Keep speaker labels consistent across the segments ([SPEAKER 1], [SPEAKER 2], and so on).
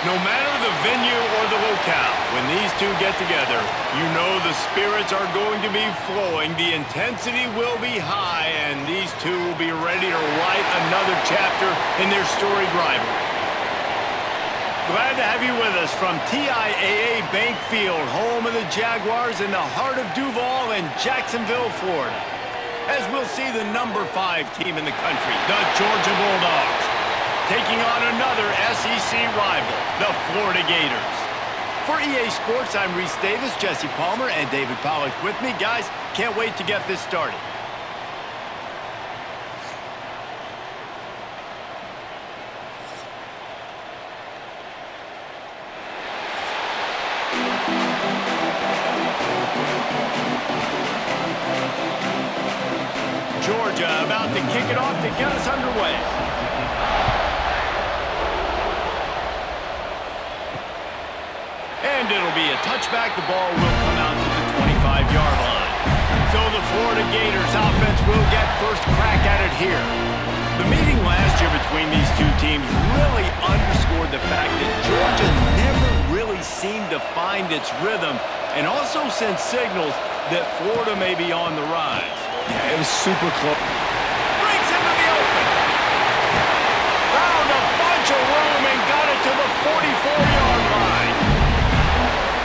[SPEAKER 1] No matter the venue or the locale, when these two get together, you know the spirits are going to be flowing, the intensity will be high, and these two will be ready to write another chapter in their storied rivalry. Glad to have you with us from TIAA Bank Field, home of the Jaguars in the heart of Duval and Jacksonville, Florida. As we'll see the number 5 team in the country, the Georgia Bulldogs, taking on another SEC rival, the Florida Gators. For EA Sports, I'm Reese Davis, Jesse Palmer, and David Pollack with me. Guys, can't wait to get this started. Georgia about to kick it off to get us underway. And it'll be a touchback. The ball will come out to the 25-yard line. So the Florida Gators offense will get first crack at it here. The meeting last year between these two teams really underscored the fact that Georgia never really seemed to find its rhythm and also sent signals that Florida may be on the rise.
[SPEAKER 2] Yeah, it was super close.
[SPEAKER 1] Breaks into the open. Found a bunch of room and got it to the 44-yard line.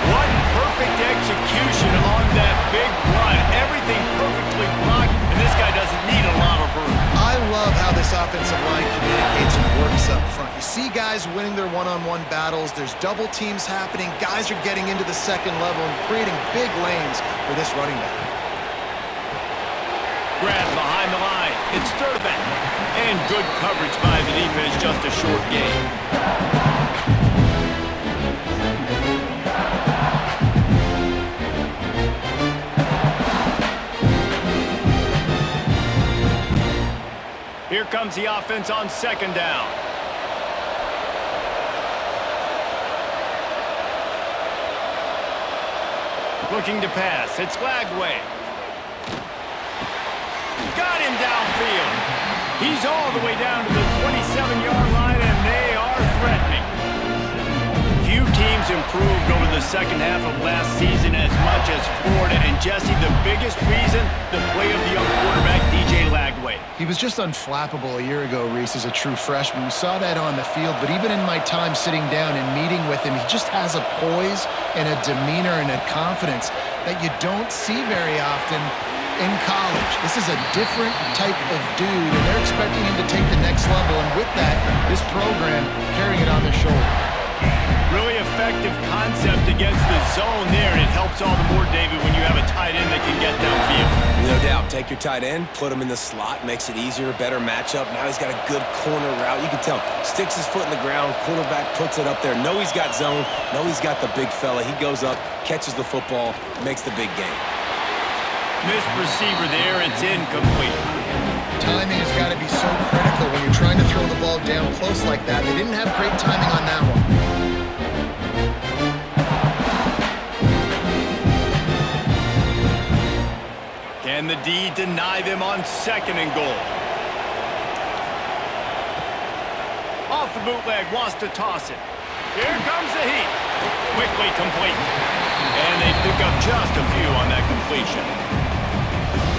[SPEAKER 1] What perfect execution on that big run. Everything perfectly blocked, and this guy doesn't need a lot of room.
[SPEAKER 3] I love how this offensive line communicates and works up front. You see guys winning their one-on-one battles. There's double teams happening. Guys are getting into the second level and creating big lanes for this running back.
[SPEAKER 1] Grab behind the line. It's Sturtevant. And good coverage by the defense, just a short gain. Here comes the offense on second down. Looking to pass. It's Lagway. Got him downfield. He's all the way down to the 27-yard line, and they are threatening. Few teams improved over the second half of last season as much as Florida. And Jesse, the biggest reason, the play of the young quarterback, DJ Lagway.
[SPEAKER 3] He was just unflappable a year ago, Reese, as a true freshman. We saw that on the field, but even in my time sitting down and meeting with him, he just has a poise and a demeanor and a confidence that you don't see very often in college. This is a different type of dude, and they're expecting him to take the next level, and with that, this program carrying it on their shoulders.
[SPEAKER 1] Really effective concept against the zone there, and it helps all the more, David, when you have a tight end that can get downfield.
[SPEAKER 2] No doubt. Take your tight end, put him in the slot, makes it easier, better matchup. Now he's got a good corner route. You can tell, sticks his foot in the ground, quarterback puts it up there. Know he's got zone, know he's got the big fella. He goes up, catches the football, makes the big game.
[SPEAKER 1] Missed receiver there, it's incomplete.
[SPEAKER 3] Timing has got to be so critical when you're trying to throw the ball down close like that. They didn't have great timing on that one.
[SPEAKER 1] Can the D deny them on second and goal? Off the bootleg, wants to toss it. Here comes the heat. Quickly complete. And they pick up just a few on that completion.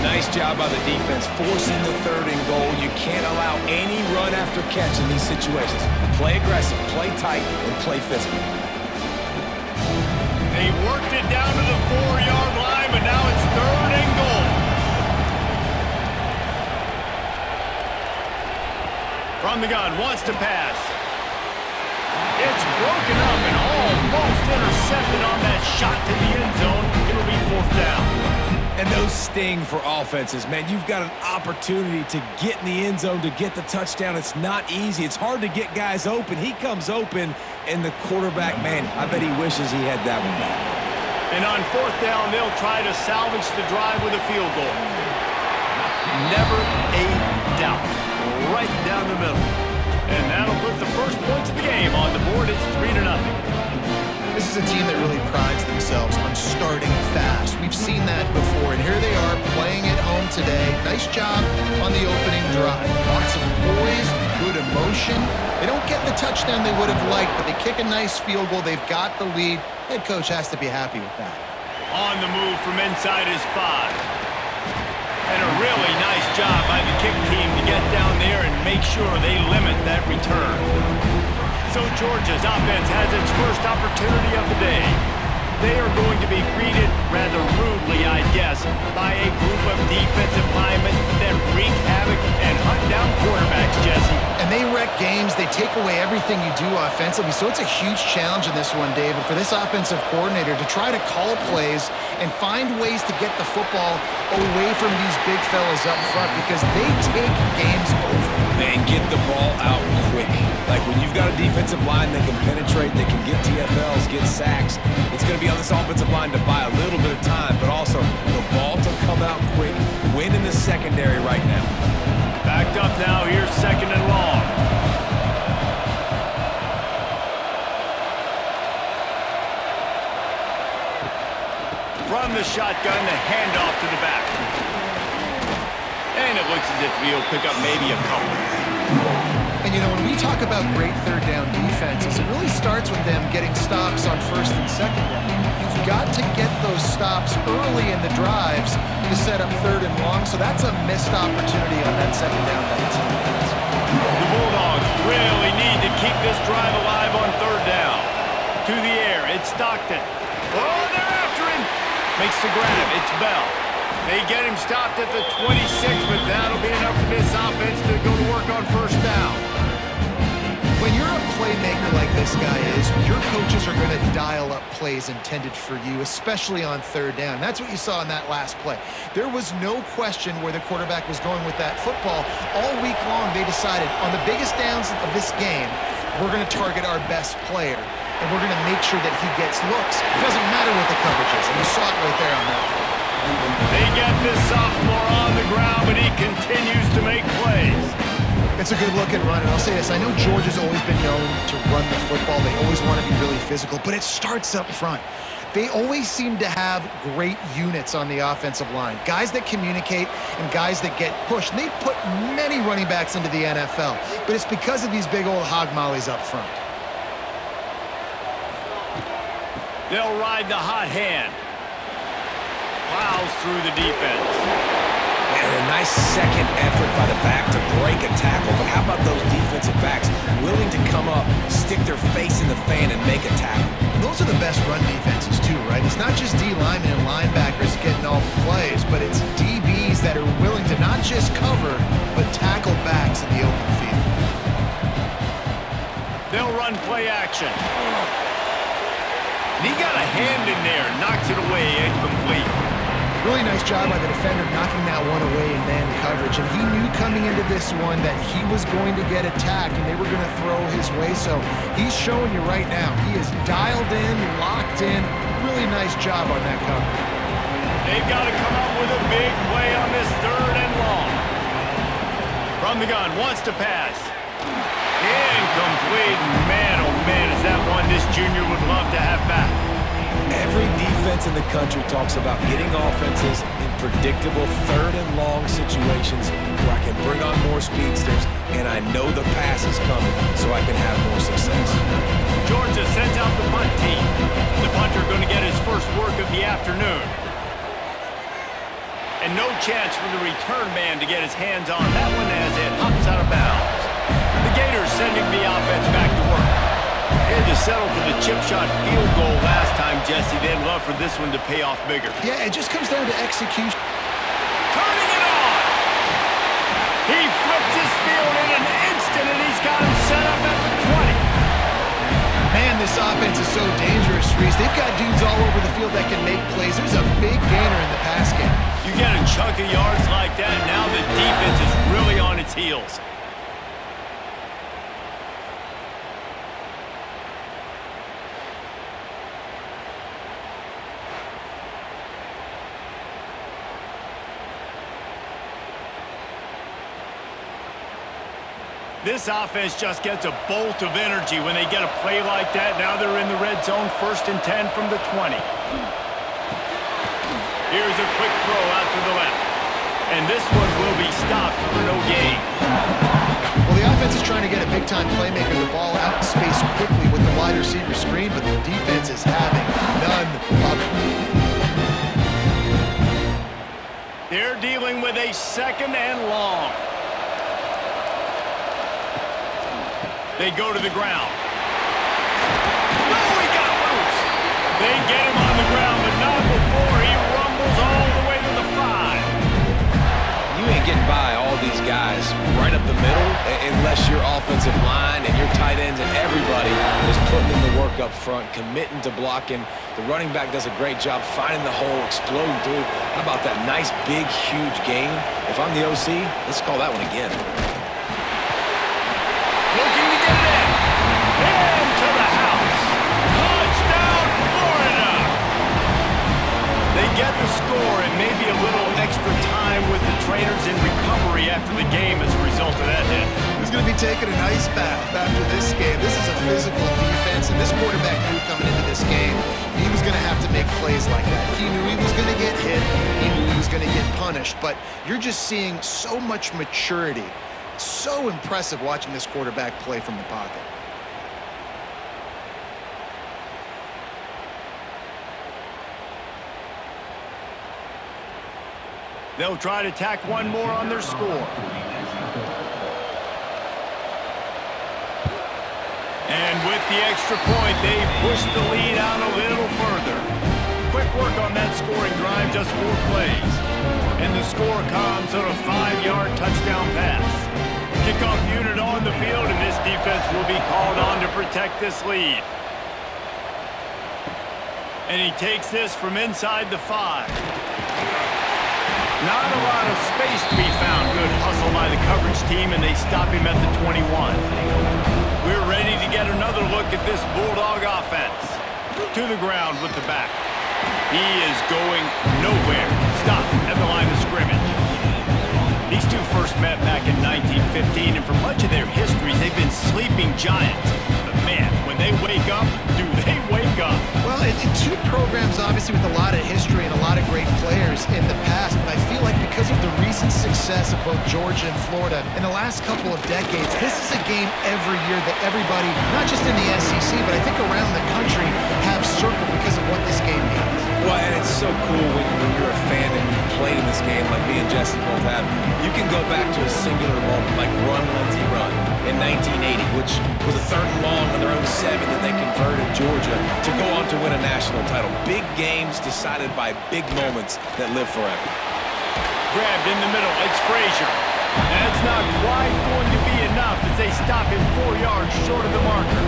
[SPEAKER 2] Nice job by the defense, forcing the third and goal. You can't allow any run after catch in these situations. Play aggressive, play tight, and play physical.
[SPEAKER 1] They worked it down to the 4-yard line, but now it's third and goal. From the gun, wants to pass. It's broken up and almost intercepted on that shot to the end zone. It'll be fourth down.
[SPEAKER 2] And those sting for offenses, man. You've got an opportunity to get in the end zone, to get the touchdown. It's not easy. It's hard to get guys open. He comes open, and the quarterback, man, I bet he wishes he had that one back.
[SPEAKER 1] And on fourth down, they'll try to salvage the drive with a field goal. Never a doubt. Right down the middle. And that'll put the first points of the game on the board. It's 3-0.
[SPEAKER 3] This is a team that really prides themselves on starting fast. We've seen that before, and here they are playing at home today. Nice job on the opening drive. Lots of poise, good emotion. They don't get the touchdown they would have liked, but they kick a nice field goal. They've got the lead. Head coach has to be happy with that.
[SPEAKER 1] On the move from inside his 5. And a really nice job by the kick team to get down there and make sure they limit that return. So Georgia's offense has its first opportunity of the day. They are going to be greeted rather rudely, I guess, by a group of defensive linemen that wreak havoc and hunt down quarterbacks, Jesse.
[SPEAKER 3] And they wreck games. They take away everything you do offensively. So it's a huge challenge in this one, David, for this offensive coordinator to try to call plays and find ways to get the football away from these big fellas up front because they take games over.
[SPEAKER 2] And get the ball out quick. Like when you've got a defensive line that can penetrate, they can get TFLs, get sacks, it's going to be on this offensive line to buy a little bit of time, but also the ball to come out quick, win in the secondary right now.
[SPEAKER 1] Backed up now, here's 2nd and long. From the shotgun, the handoff to the back. And it looks as if he'll pick up maybe a couple.
[SPEAKER 3] And, you know, when we talk about great third down defenses, it really starts with them getting stops on 1st and 2nd down. You've got to get those stops early in the drives to set up 3rd and long, so that's a missed opportunity on that 2nd down by this defense.
[SPEAKER 1] The Bulldogs really need to keep this drive alive on 3rd down. To the air, it's Stockton. Oh, they're after him! Makes the grab, it's Bell. They get him stopped at the 26, but that'll be enough for this offense to go to work on 1st down.
[SPEAKER 3] When you're a playmaker like this guy is, your coaches are going to dial up plays intended for you, especially on 3rd down. That's what you saw in that last play. There was no question where the quarterback was going with that football. All week long, they decided on the biggest downs of this game, we're going to target our best player, and we're going to make sure that he gets looks. It doesn't matter what the coverage is, and you saw it right there on that play.
[SPEAKER 1] They get this sophomore on the ground, but he continues to make plays.
[SPEAKER 3] It's a good looking run, and I'll say this. I know Georgia's always been known to run the football. They always want to be really physical, but it starts up front. They always seem to have great units on the offensive line. Guys that communicate and guys that get pushed. And they've put many running backs into the NFL, but it's because of these big old hog mollies up front.
[SPEAKER 1] They'll ride the hot hand. Plows through the defense.
[SPEAKER 2] And a nice second effort by the back to break a tackle. But how about those defensive backs willing to come up, stick their face in the fan, and make a tackle?
[SPEAKER 3] Those are the best run defenses too, right? It's not just D linemen and linebackers getting all the plays, but it's DBs that are willing to not just cover, but tackle backs in the open field.
[SPEAKER 1] They'll run play action. And he got a hand in there, knocks it away, incomplete.
[SPEAKER 3] Really nice job by the defender knocking that one away in man coverage. And he knew coming into this one that he was going to get attacked and they were going to throw his way. So he's showing you right now. He is dialed in, locked in. Really nice job on that cover.
[SPEAKER 1] They've got to come up with a big play on this 3rd and long. From the gun, wants to pass. Incomplete. Man, oh man, is that one this junior would love to have back.
[SPEAKER 2] Every defense in the country talks about getting offenses in predictable 3rd and long situations where I can bring on more speedsters and I know the pass is coming so I can have more success.
[SPEAKER 1] Georgia sends out the punt team. The punter going to get his first work of the afternoon. And no chance for the return man to get his hands on that one as it hops out of bounds. The Gators sending the offense back to work. They had to settle for the chip shot field goal last time, Jesse. They'd love for this one to pay off bigger.
[SPEAKER 3] Yeah, it just comes down to execution.
[SPEAKER 1] Turning it on! He flips his field in an instant, and he's got him set up at the 20.
[SPEAKER 3] Man, this offense is so dangerous, Reese. They've got dudes all over the field that can make plays. There's a big gainer in the pass game.
[SPEAKER 1] You get a chunk of yards like that, now the defense is really on its heels. This offense just gets a bolt of energy when they get a play like that. Now they're in the red zone, 1st and 10 from the 20. Here's a quick throw out to the left. And this one will be stopped for no gain.
[SPEAKER 3] Well, the the offense is trying to get a big-time playmaker the ball out in space quickly with the wide receiver screen, but the defense is having none of it.
[SPEAKER 1] They're dealing with a 2nd and long. They go to the ground. Oh, he got loose. They get him on the ground, but not before he rumbles all the way to the 5.
[SPEAKER 2] You ain't getting by all these guys right up the middle unless your offensive line and your tight ends and everybody is putting in the work up front, committing to blocking. The running back does a great job finding the hole, exploding through. How about that nice, big, huge gain? If I'm the OC, let's call that one again.
[SPEAKER 1] Looking to get it in. Into the house. Touchdown, Florida. They get the score and maybe a little extra time with the trainers in recovery after the game as a result of that hit.
[SPEAKER 3] He's going to be taking an ice bath after this game. This is a physical defense, and this quarterback knew coming into this game he was going to have to make plays like that. He knew he was going to get hit. He knew he was going to get punished, but you're just seeing so much maturity. So impressive watching this quarterback play from the pocket.
[SPEAKER 1] They'll try to tack one more on their score. And with the extra point, they push the lead out a little further. Quick work on that scoring drive, just 4 plays. And the score comes on a 5-yard touchdown pass. Kickoff unit on the field, and this defense will be called on to protect this lead. And he takes this from inside the 5. Not a lot of space to be found. Good hustle by the coverage team, and they stop him at the 21. We're ready to get another look at this Bulldog offense. To the ground with the back. He is going nowhere. Stop at the line of scrimmage. These two first met back in 1915, and for much of their histories, they've been sleeping giants. But man, when they wake up, do they wake up?
[SPEAKER 3] Well, two programs, obviously, with a lot of history and a lot of great players in the past, but I feel like because of the recent success of both Georgia and Florida in the last couple of decades, this is a game every year that everybody, not just in the SEC, but I think around the country, have circled because of what this game means.
[SPEAKER 2] Well, and it's so cool when you're a fan and you play in this game like me and Jesse both have. You can go back to a singular moment like Run, Lindsey, Run in 1980, which was a 3rd and long on their own 7 that they converted Georgia to go on to win a national title. Big games decided by big moments that live forever.
[SPEAKER 1] Grabbed in the middle, it's Frazier. That's not quite going to be enough as they stop him 4 yards short of the marker.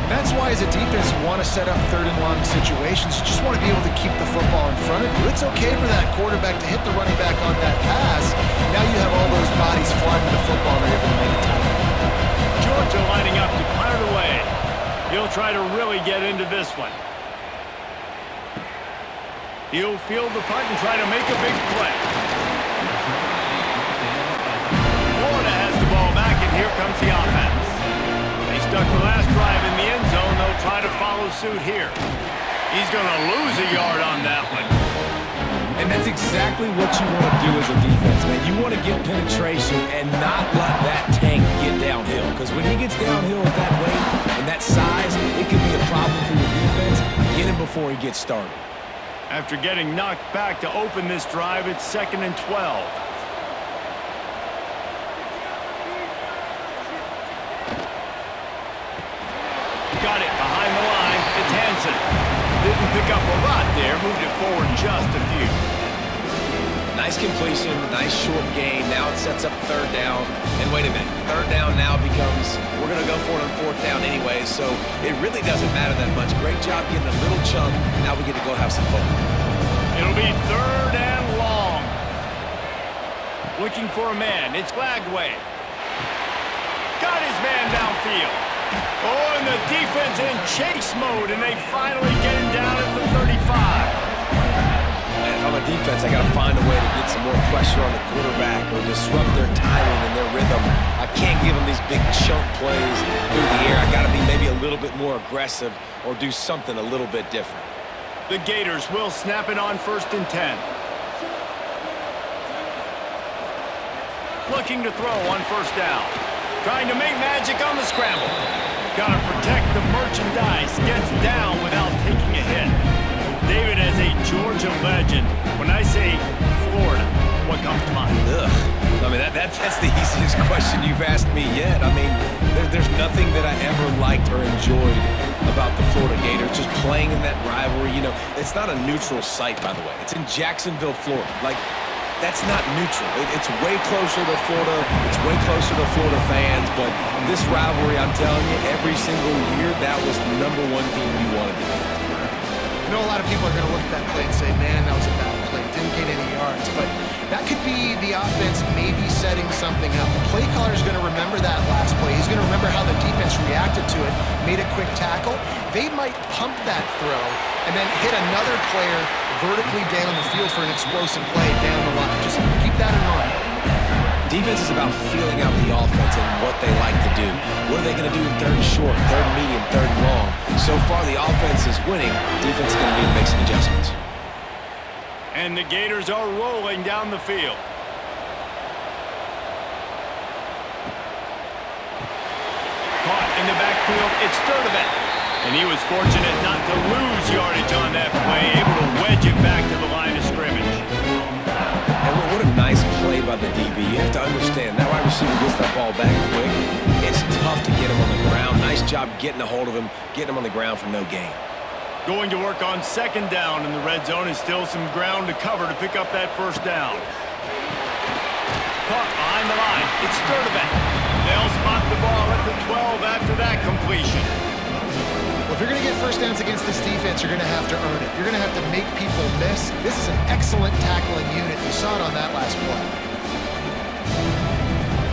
[SPEAKER 3] That's why, as a defense, you want to set up 3rd and long situations. You just want to be able to keep the football in front of you. It's okay for that quarterback to hit the running back on that pass. Now you have all those bodies flying to the football and they're able to make a tackle.
[SPEAKER 1] Georgia lining up to punt it away. He'll try to really get into this one. He'll field the punt and try to make a big play. Florida has the ball back, and here comes the offense. They stuck the last drive in the end zone. They'll try to follow suit here. He's going to lose a yard on that one.
[SPEAKER 2] And that's exactly what you want to do as a defense, man. You want to get penetration and not let that tank get downhill. Because when he gets downhill at that weight and that size, it could be a problem for your defense. Get him before he gets started.
[SPEAKER 1] After getting knocked back to open this drive, it's 2nd and 12. Got it behind the line. It's Hansen. Didn't pick up a lot there. Moved it forward just a few.
[SPEAKER 2] Nice completion, nice short gain. Now it sets up 3rd down. And wait a minute, 3rd down now becomes, we're going to go for it on 4th down anyway, so it really doesn't matter that much. Great job getting a little chunk. Now we get to go have some fun.
[SPEAKER 1] It'll be 3rd and long. Looking for a man. It's Lagway. Got his man downfield. Oh, and the defense in chase mode, and they finally get him down at the 35.
[SPEAKER 2] Man, if I'm a defense, I got to find a way to get some more pressure on the quarterback or disrupt their timing and their rhythm. I can't give them these big chunk plays through the air. I got to be maybe a little bit more aggressive or do something a little bit different.
[SPEAKER 1] The Gators will snap it on 1st and 10. Looking to throw on 1st down. Trying to make magic on the scramble. Got to protect the merchandise. Gets down without taking a hit. David, as a Georgia legend, when I say Florida, what comes to mind?
[SPEAKER 2] Ugh. I mean, that's the easiest question you've asked me yet. I mean, there's nothing that I ever liked or enjoyed about the Florida Gators. Just playing in that rivalry, you know, it's not a neutral site, by the way. It's in Jacksonville, Florida. Like, that's not neutral. It's way closer to Florida. It's way closer to Florida fans. But this rivalry, I'm telling you, every single year, that was the number one team you wanted to beat.
[SPEAKER 3] I know a lot of people are going to look at that play and say, man, that was a bad play. Didn't get any yards. But that could be the offense maybe setting something up. The play caller is going to remember that last play. He's going to remember how the defense reacted to it, made a quick tackle. They might pump that throw and then hit another player vertically down the field for an explosive play down the line. Just keep that in mind.
[SPEAKER 2] Defense is about feeling out the offense and what they like to do. What are they going to do in third and short, third and medium, third and long? So far, the offense is winning. Defense is going to need to make some adjustments.
[SPEAKER 1] And the Gators are rolling down the field. Caught in the backfield, it's Sturdivant. And he was fortunate not to lose yardage on that play, able to wedge it back to the line of scrimmage.
[SPEAKER 2] And what a nice play by the DB. You have to understand, that wide receiver gets that ball back quick. It's tough to get him on the ground. Nice job getting a hold of him, getting him on the ground for no gain.
[SPEAKER 1] Going to work on second down in the red zone. Is still some ground to cover to pick up that first down. Caught behind the line. It's Sturdivant. They'll spot the ball at the 12 after that completion.
[SPEAKER 3] Well, if you're going to get first downs against this defense, you're going to have to earn it. You're going to have to make people miss. This is an excellent tackling unit. You saw it on that last play.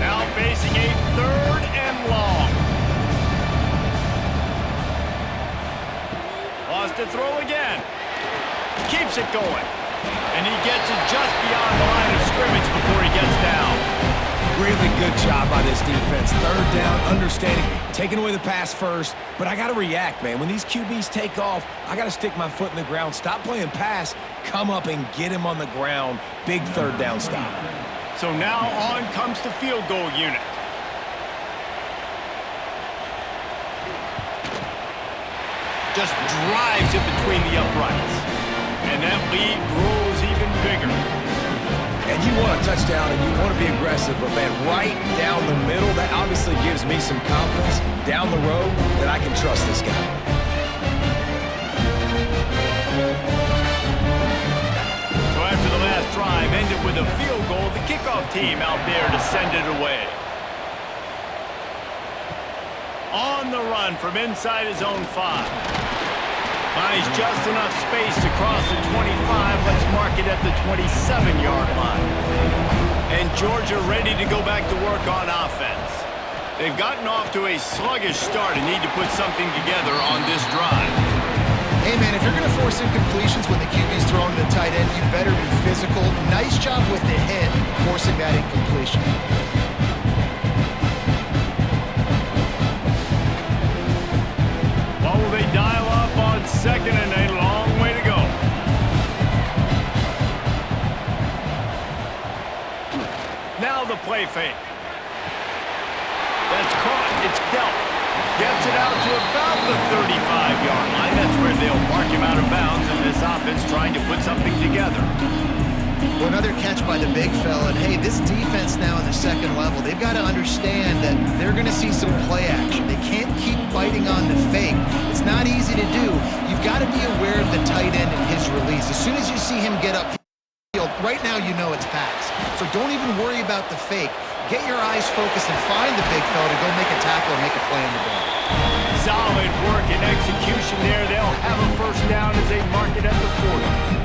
[SPEAKER 1] Now facing a third and long. Lost to throw again. Keeps it going. And he gets it just beyond the line of scrimmage before he gets down.
[SPEAKER 2] Really good job by this defense. Third down, understanding, taking away the pass first. But I got to react, man. When these QBs take off, I got to stick my foot in the ground. Stop playing pass. Come up and get him on the ground. Big third down stop.
[SPEAKER 1] So now on comes the field goal unit. Just drives it between the uprights. And that lead grows even bigger.
[SPEAKER 2] And you want a touchdown and you want to be aggressive, but man, right down the middle, that obviously gives me some confidence down the road that I can trust this guy.
[SPEAKER 1] So after the last drive ended with a field goal, the kickoff team out there to send it away. On the run from inside his own 5. Finds just enough space to cross the 25. Let's mark it at the 27-yard line. And Georgia ready to go back to work on offense. They've gotten off to a sluggish start and need to put something together on this drive.
[SPEAKER 3] Hey, man, if you're going to force incompletions when the QB's throwing to the tight end, you better be physical. Nice job with the hit, forcing that incompletion.
[SPEAKER 1] What will they dial up on second and a long way to go? Now the play fake. That's caught. It's dealt. Gets it out to about the 35-yard line. That's where they'll mark him out of bounds, and this offense trying to put something together.
[SPEAKER 3] Well, another catch by the big fella. And, hey, this defense now in the second level, they've got to understand that they're going to see some play action. They can't keep biting on the fake. It's not easy to do. You've got to be aware of the tight end and his release. As soon as you see him get up field, right now you know it's pass. So don't even worry about the fake. Get your eyes focused and find the big fella to go make a tackle or make a play on the ball.
[SPEAKER 1] Solid work and execution there. They'll have a first down as they mark it at the 40.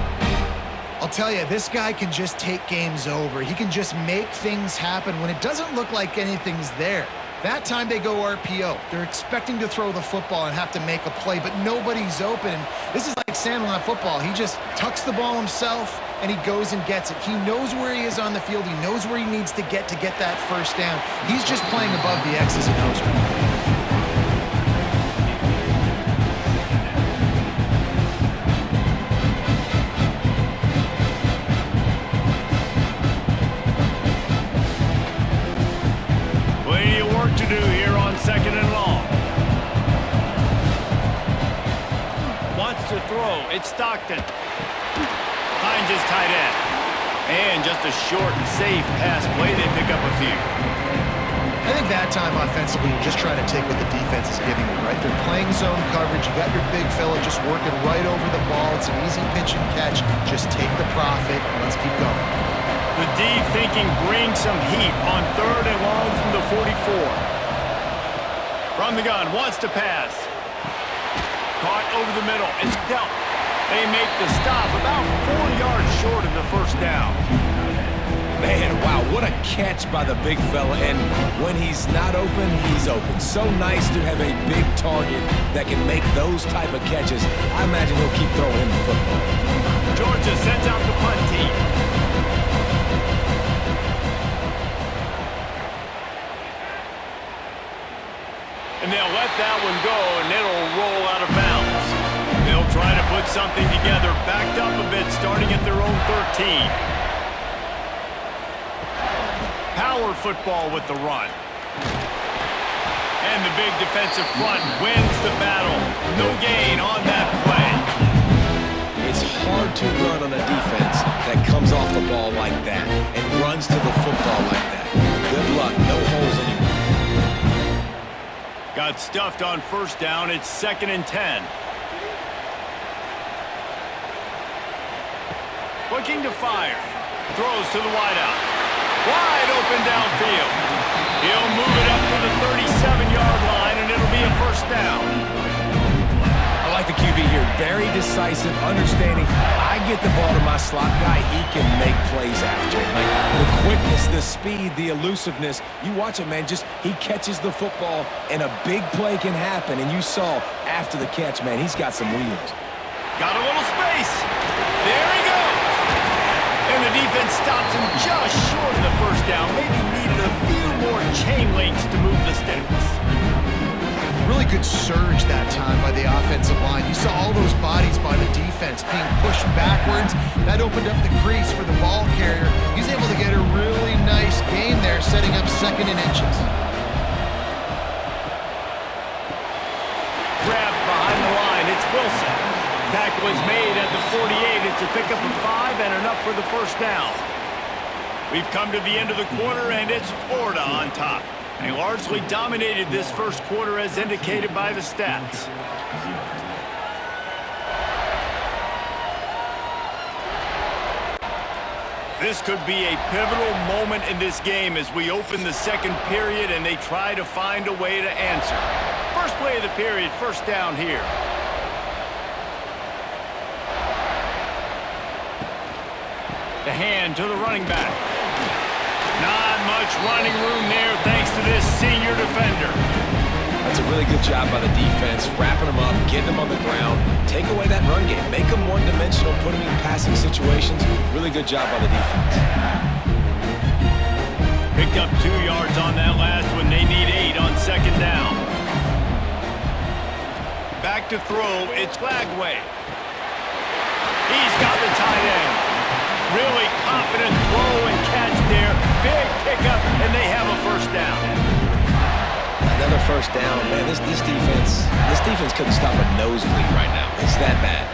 [SPEAKER 3] I'll tell you, this guy can just take games over. He can just make things happen when it doesn't look like anything's there. That time they go RPO. They're expecting to throw the football and have to make a play, but nobody's open. This is like Sandlot football. He just tucks the ball himself, and he goes and gets it. He knows where he is on the field. He knows where he needs to get that first down. He's just playing above the X's and O's right now.
[SPEAKER 1] throw. It's Stockton. Finds his tight end. And just a short and safe pass play. They pick up a few.
[SPEAKER 3] I think that time offensively, you're just trying to take what the defense is giving you, right? They're playing zone coverage. You got your big fella just working right over the ball. It's an easy pitch and catch. Just take the profit and let's keep going.
[SPEAKER 1] The D thinking bring some heat on 3rd and long from the 44. From the gun, wants to pass. Caught over the middle. It's dealt. They make the stop about 4 yards short of the first down.
[SPEAKER 2] Man, wow, what a catch by the big fella. And when he's not open, he's open. So nice to have a big target that can make those type of catches. I imagine he'll keep throwing him the football.
[SPEAKER 1] Georgia sends out the punt team. And they'll let that one go, and it'll roll out of bounds. They'll try to put something together, backed up a bit, starting at their own 13. Power football with the run. And the big defensive front wins the battle. No gain on that play.
[SPEAKER 2] It's hard to run on a defense that comes off the ball like that and runs to the football like that. Good luck. No holes anywhere.
[SPEAKER 1] Got stuffed on first down. It's 2nd and 10. Looking to fire. Throws to the wideout. Wide open downfield. He'll move it up to the 37-yard line, and it'll be a first down.
[SPEAKER 2] I like the QB here. Very decisive, understanding. I get the ball to my slot guy. He can make plays after it. Like the quickness, the speed, the elusiveness. You watch it, man. Just he catches the football, and a big play can happen. And you saw after the catch, man, he's got some wheels.
[SPEAKER 1] Got a little space. There he goes. And the defense stops him just short of the first down. Maybe needed a few more chain links to move the sticks.
[SPEAKER 3] Really good surge that time by the offensive line. You saw all those bodies by the defense being pushed backwards. That opened up the crease for the ball carrier. He's able to get a really nice gain there, setting up 2nd and inches.
[SPEAKER 1] Grabbed behind the line. It's Wilson. Tackle is made at the 48. It's a pickup of 5 and enough for the first down. We've come to the end of the quarter, and it's Florida on top. They largely dominated this first quarter as indicated by the stats. This could be a pivotal moment in this game as we open the second period and they try to find a way to answer. First play of the period, first down here. The hand to the running back. Not much running room there thanks to this senior defender.
[SPEAKER 2] That's a really good job by the defense, wrapping them up, getting them on the ground, take away that run game, make them one-dimensional, put them in passing situations. Really good job by the defense.
[SPEAKER 1] Picked up 2 yards on that last one. They need 8 on second down. Back to throw. It's Lagway. He's got the tight end. Really confident throw and catch there. Big pickup, and they have a first down.
[SPEAKER 2] Another first down, man. This defense couldn't stop a nosebleed right now. It's that bad.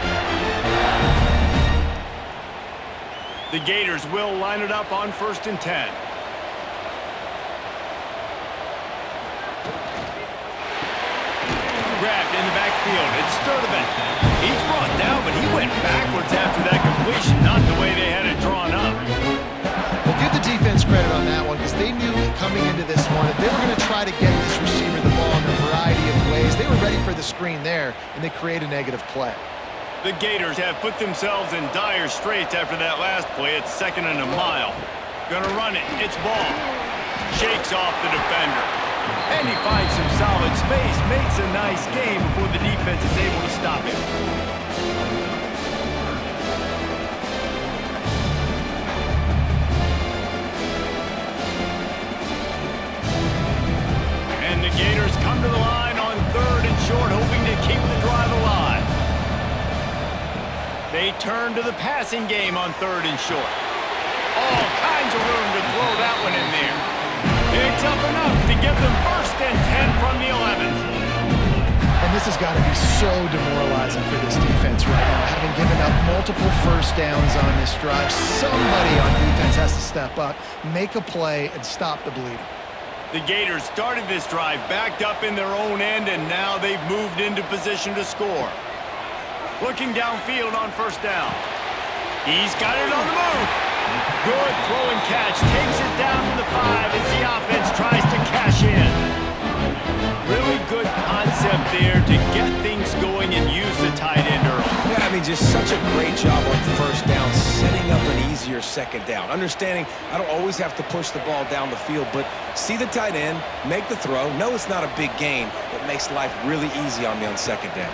[SPEAKER 1] The Gators will line it up on 1st and 10. Grabbed in the backfield. It's Sturdivant. He's brought down, but he went backwards after that completion, not the way they had it drawn up.
[SPEAKER 3] Well, give the defense credit on that one because they knew coming into this one that they were going to try to get this receiver the ball in a variety of ways. They were ready for the screen there, and they create a negative play.
[SPEAKER 1] The Gators have put themselves in dire straits after that last play. It's 2nd and a mile. Gonna run it. It's ball. Shakes off the defender. And he finds some solid space. Makes a nice game before the defense is able to stop him. And the Gators come to the line on 3rd and short, hoping to keep the drive alive. They turn to the passing game on 3rd and short. All kinds of room to throw that one in there. Picks up enough to give them 1st and 10 from the 11.
[SPEAKER 3] And And this has got to be so demoralizing for this defense right now, having given up multiple first downs on this drive. Somebody on defense has to step up, make a play, and stop the bleeding.
[SPEAKER 1] The Gators started this drive backed up in their own end, and now they've moved into position to score. Looking downfield on first down. He's got it on the move. Good throw and catch. Takes it down to the 5 as the offense tries to cash in. Really good concept there to get things going and use the tight end early.
[SPEAKER 2] Yeah, I mean, just such a great job on first down, setting up an easier second down. Understanding I don't always have to push the ball down the field, but see the tight end, make the throw. No, it's not a big gain. It makes life really easy on me on second down.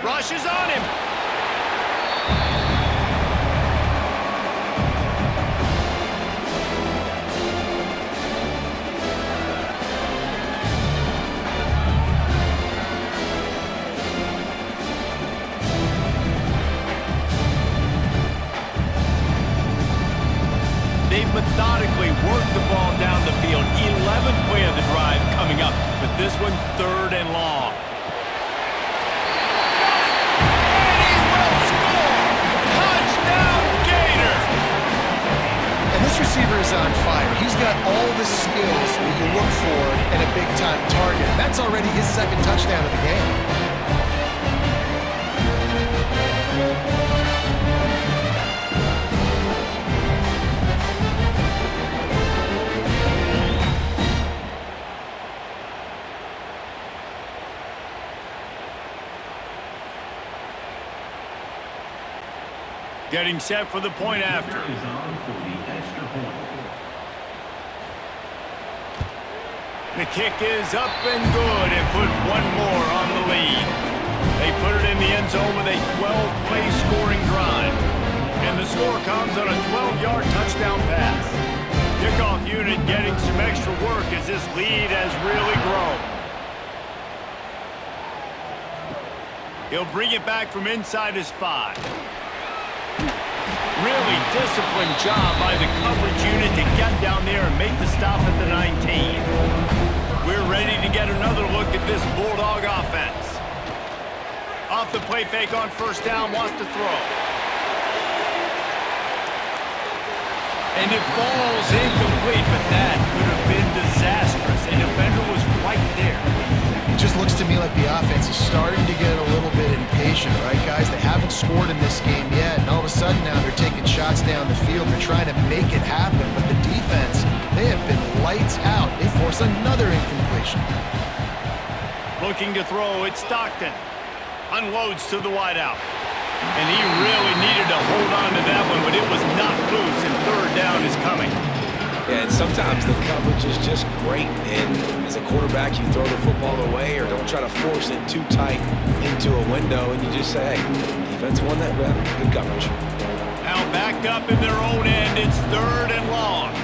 [SPEAKER 1] Rush is on him. They've methodically worked the ball down the field. 11th play of the drive coming up, but this one 3rd and long. And he will score! Touchdown, Gators!
[SPEAKER 3] And this receiver is on fire. He's got all the skills that you look for in a big-time target. And that's already his 2nd touchdown of the game.
[SPEAKER 1] Getting set for the point after. The kick is up and good and put one more on the lead. They put it in the end zone with a 12-play scoring drive. And the score comes on a 12-yard touchdown pass. Kickoff unit getting some extra work as this lead has really grown. He'll bring it back from inside his 5. Really disciplined job by the coverage unit to get down there and make the stop at the 19. We're ready to get another look at this Bulldog offense. Off the play fake on first down, wants to throw. And it falls incomplete, but that could have been disastrous. A defender was right there.
[SPEAKER 3] It just looks to me like the offense is starting to get a little bit impatient, right, guys? They haven't scored in this game yet, and all of a sudden now they're taking shots down the field. They're trying to make it happen, but the defense, they have been lights out. They force another incompletion.
[SPEAKER 1] Looking to throw, it's Stockton. Unloads to the wideout. And he really needed to hold on to that one, but it was not loose, and 3rd down is coming.
[SPEAKER 2] Yeah, and sometimes the coverage is just great, and as a quarterback, you throw the football away or don't try to force it too tight into a window, and you just say, hey, defense won that rep. Good coverage.
[SPEAKER 1] Now backed up in their own end, it's 3rd and long.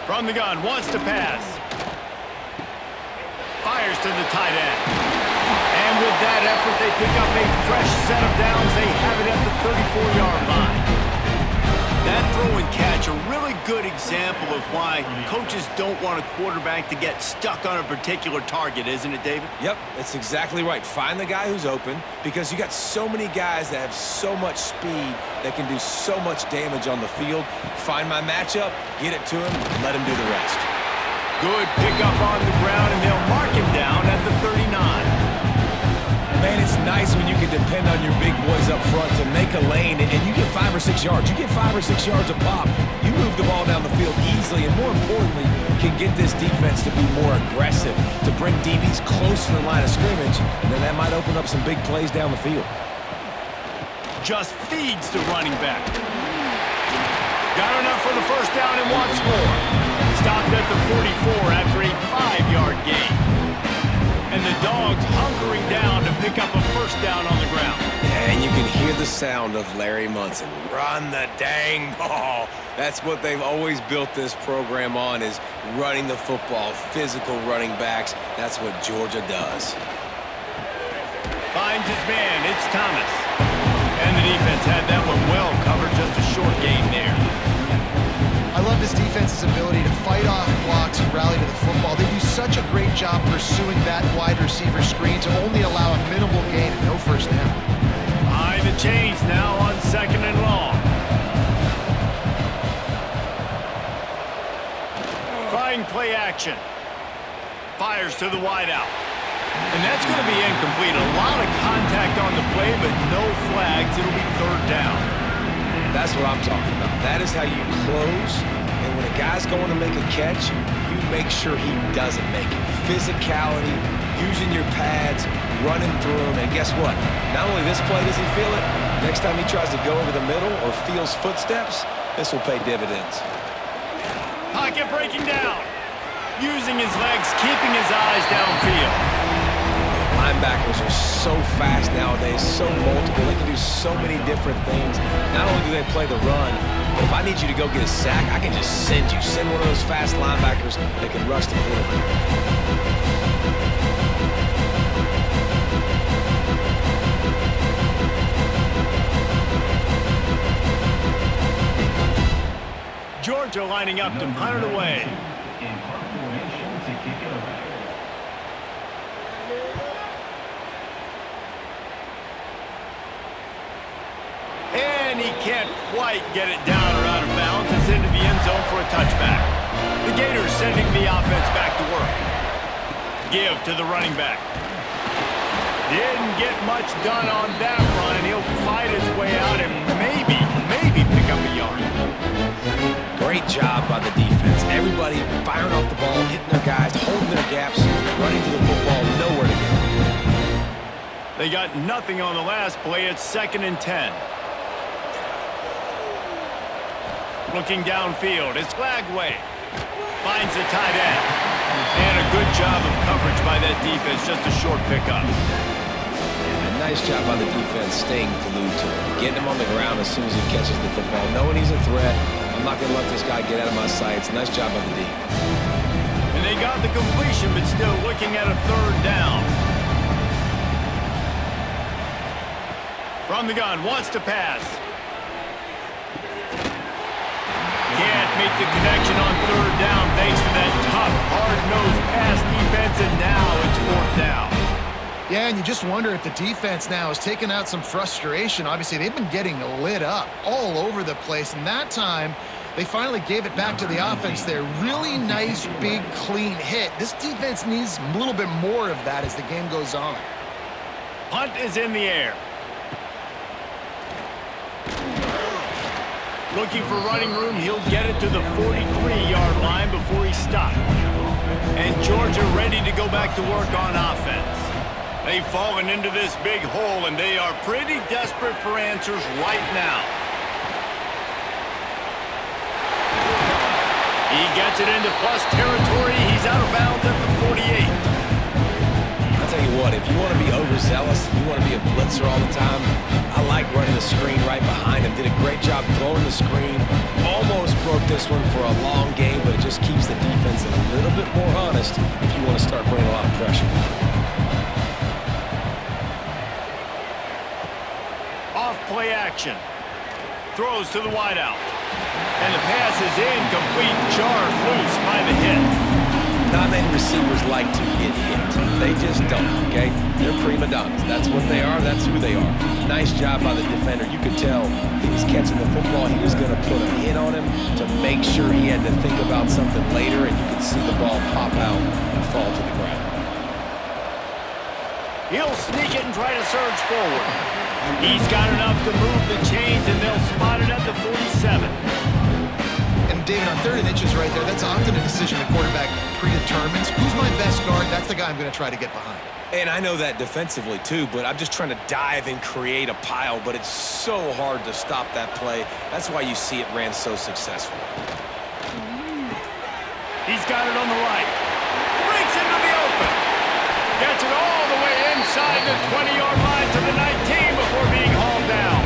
[SPEAKER 1] From the gun, wants to pass. Fires to the tight end. And with that effort, they pick up a fresh set of downs. They have it at the 34-yard line. That throw and catch, a really good example of why coaches don't want a quarterback to get stuck on a particular target, isn't it, David?
[SPEAKER 2] Yep, that's exactly right. Find the guy who's open, because you got so many guys that have so much speed that can do so much damage on the field. Find my matchup, get it to him, and let him do the rest.
[SPEAKER 1] Good pickup on the ground, and they'll mark him down at the 39.
[SPEAKER 2] Man, it's nice when you can depend on your big boys up front to make a lane, and you get 5 or 6 yards. You get 5 or 6 yards a pop. You move the ball down the field easily, and more importantly, can get this defense to be more aggressive, to bring DBs close to the line of scrimmage, and then that might open up some big plays down the field.
[SPEAKER 1] Just feeds the running back. Got enough for the first down and wants more. Stopped at the 44 after a 5-yard gain. And the Dawgs hunkering down to pick up a first down on the ground.
[SPEAKER 2] And you can hear the sound of Larry Munson. Run the dang ball. That's what they've always built this program on, is running the football, physical running backs. That's what Georgia does.
[SPEAKER 1] Finds his man. It's Thomas. And the defense had that one well covered. Just a short gain there.
[SPEAKER 3] I love love this defense's ability to fight off blocks and rally to the football. They do such a great job pursuing that wide receiver screen to only allow a minimal gain and no first down.
[SPEAKER 1] Behind the chains now on 2nd and long. Trying play action. Fires to the wideout. And that's going to be incomplete. A lot of contact on the play, but no flags. It'll be 3rd down.
[SPEAKER 2] That's what I'm talking about. That is how you close. And when a guy's going to make a catch, you make sure he doesn't make it. Physicality, using your pads, running through him. And guess what? Not only this play does he feel it, next time he tries to go over the middle or feels footsteps, this will pay dividends.
[SPEAKER 1] Pocket breaking down. Using his legs, keeping his eyes downfield.
[SPEAKER 2] Linebackers are so fast nowadays, so multiple. They can do so many different things. Not only do they play the run, but if I need you to go get a sack, I can just send you. Send one of those fast linebackers that can rush the quarterback.
[SPEAKER 1] Georgia lining up to punt it away. And he can't quite get it down or out of bounds. It's into the end zone for a touchback. The Gators sending the offense back to work. Give to the running back. Didn't get much done on that run. He'll fight his way out and maybe pick up a yard.
[SPEAKER 2] Great job by the defense. Everybody firing off the ball, hitting their guys, holding their gaps, running to the football, nowhere to go.
[SPEAKER 1] They got nothing on the last play. It's 2nd and 10. Looking downfield, it's Lagway. Finds the tight end. And a good job of coverage by that defense, just a short pickup.
[SPEAKER 2] Yeah, nice job by the defense staying glued to him. Getting him on the ground as soon as he catches the football. Knowing he's a threat, I'm not going to let this guy get out of my sights. Nice job by the D.
[SPEAKER 1] And they got the completion, but still looking at a 3rd down. From the gun, wants to pass. Can't make the connection on 3rd down thanks to that tough, hard-nosed pass defense, and now it's 4th down.
[SPEAKER 3] Yeah, and you just wonder if the defense now has taken out some frustration. Obviously, they've been getting lit up all over the place, and that time they finally gave it back to the offense there. Really nice, big, clean hit. This defense needs a little bit more of that as the game goes on.
[SPEAKER 1] Punt is in the air. Looking for running room, he'll get it to the 43-yard line before he stopped. And Georgia ready to go back to work on offense. They've fallen into this big hole, and they are pretty desperate for answers right now. He gets it into plus territory. He's out of bounds at the 48.
[SPEAKER 2] I'll tell you what, if you want to be overzealous, if you want to be a blitzer all the time, I like running the screen right behind him. Did a great job throwing the screen. Almost broke this one for a long game, but it just keeps the defense a little bit more honest if you want to start bringing a lot of pressure.
[SPEAKER 1] Off play action. Throws to the wideout. And the pass is incomplete. Jarred loose by the hit.
[SPEAKER 2] Not many receivers like to get hit. They just don't, okay? They're prima donnas. That's what they are. That's who they are. Nice job by the defender. You could tell he was catching the football. He was going to put a hit on him to make sure he had to think about something later, and you could see the ball pop out and fall to the ground.
[SPEAKER 1] He'll sneak it and try to surge forward. He's got enough to move the chains, and they'll spot it at the 47.
[SPEAKER 3] And David, on 3rd and inches right there, that's often a decision the quarterback predetermines. Who's my best guard? That's the guy I'm going to try to get behind.
[SPEAKER 2] And I know that defensively, too, but I'm just trying to dive and create a pile, but it's so hard to stop that play. That's why you see it ran so successfully.
[SPEAKER 1] He's got it on the right. Breaks into the open. Gets it all the way inside the 20-yard line to the 19 before being hauled down.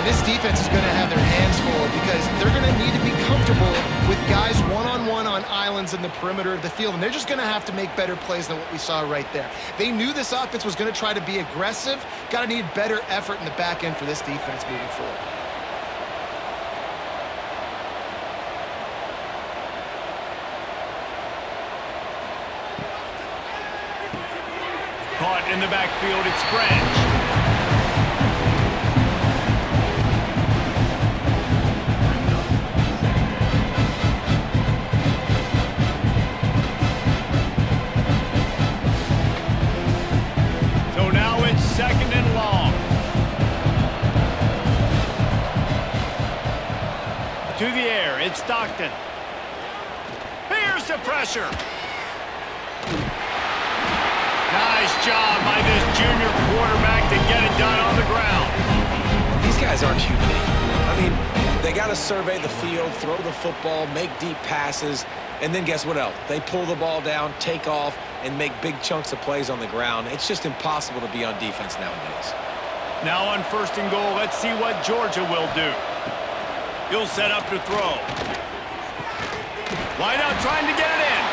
[SPEAKER 3] And this defense is going to have their hands full because they're going to need to be comfortable with guys one-on-one on islands in the perimeter of the field, and they're just going to have to make better plays than what we saw right there. They knew this offense was going to try to be aggressive. Got to need better effort in the back end for this defense moving forward.
[SPEAKER 1] caught in the backfield. It's French. Second and long. To the air, it's Stockton. Here's the pressure. Nice job by this junior quarterback to get it done on the ground.
[SPEAKER 2] These guys aren't unique. I mean, they got to survey the field, throw the football, make deep passes, and then guess what else? They pull the ball down, take off, and make big chunks of plays on the ground. It's just impossible to be on defense nowadays.
[SPEAKER 1] Now on first and goal, let's see what Georgia will do. He'll set up to throw. Wide out trying to get it in.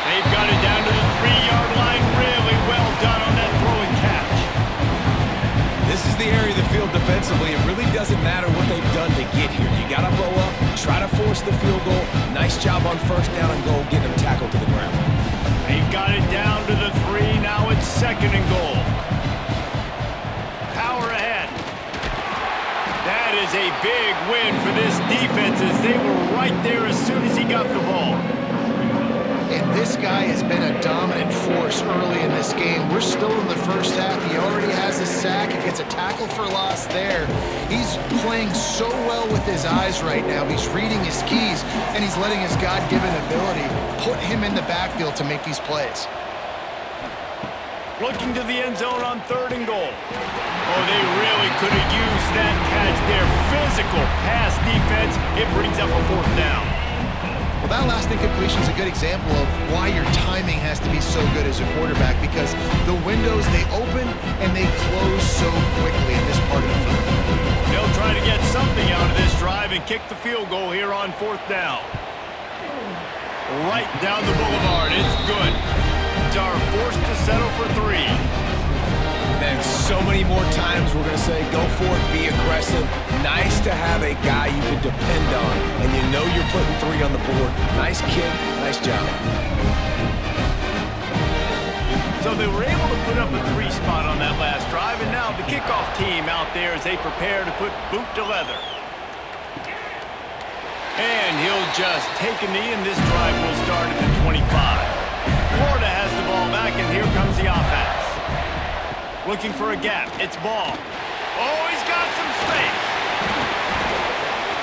[SPEAKER 1] They've got it down to the 3-yard line. Really well done on that throw and catch.
[SPEAKER 2] This is the area of the field defensively. It really doesn't matter what they've done to get here. You got to blow up, try to force the field goal. Nice job on first down and goal, getting them tackled to the ground.
[SPEAKER 1] They've got it down to the 3. Now it's second and goal. Power ahead. That is a big win for this defense as they were right there as soon as he got the ball.
[SPEAKER 3] And this guy has been a dominant force early in this game. We're still in the first half. He already has a sack. He gets a tackle for loss there. He's playing so well with his eyes right now. He's reading his keys, and he's letting his God-given ability put him in the backfield to make these plays.
[SPEAKER 1] Looking to the end zone on third and goal. Oh, they really could have used that catch there. Physical pass defense. It brings up a fourth down.
[SPEAKER 3] Well, that last incompletion is a good example of why your timing has to be so good as a quarterback, because the windows, they open and they close so quickly in this part of the field.
[SPEAKER 1] They'll try to get something out of this drive and kick the field goal here on fourth down. Right down the boulevard. It's good. Are forced to settle for 3.
[SPEAKER 2] And so many more times we're going to say, go for it, be aggressive. Nice to have a guy you can depend on, and you know you're putting 3 on the board. Nice kick, nice job.
[SPEAKER 1] So they were able to put up a 3 spot on that last drive, and now the kickoff team out there as they prepare to put boot to leather. And he'll just take a knee, and this drive will start at the 25. Florida has the ball back, and here comes the offense. Looking for a gap. It's ball. Oh, he's got some space.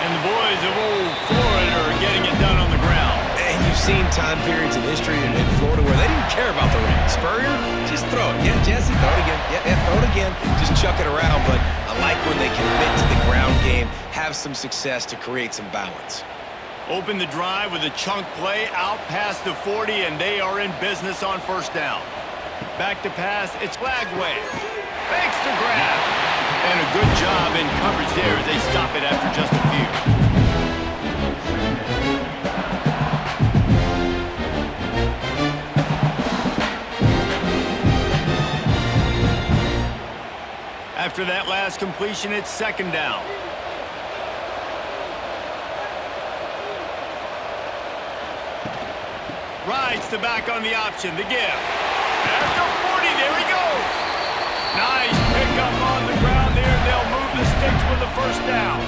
[SPEAKER 1] And the boys of old Florida are getting it done on the ground.
[SPEAKER 2] And you've seen time periods in history in Florida where they didn't care about the ring. Spurrier, just throw it. Yeah, Jesse, throw it again. Yeah, throw it again. Just chuck it around. But I like when they commit to the ground game, have some success to create some balance.
[SPEAKER 1] Open the drive with a chunk play out past the 40, and they are in business on first down. Back to pass, it's Flagway. Makes the grab. And a good job in coverage there as they stop it after just a few. After that last completion, it's second down. Rides the back on the option, the give. At the 40, there he goes. Nice pickup on the ground there. They'll move the sticks with the first down.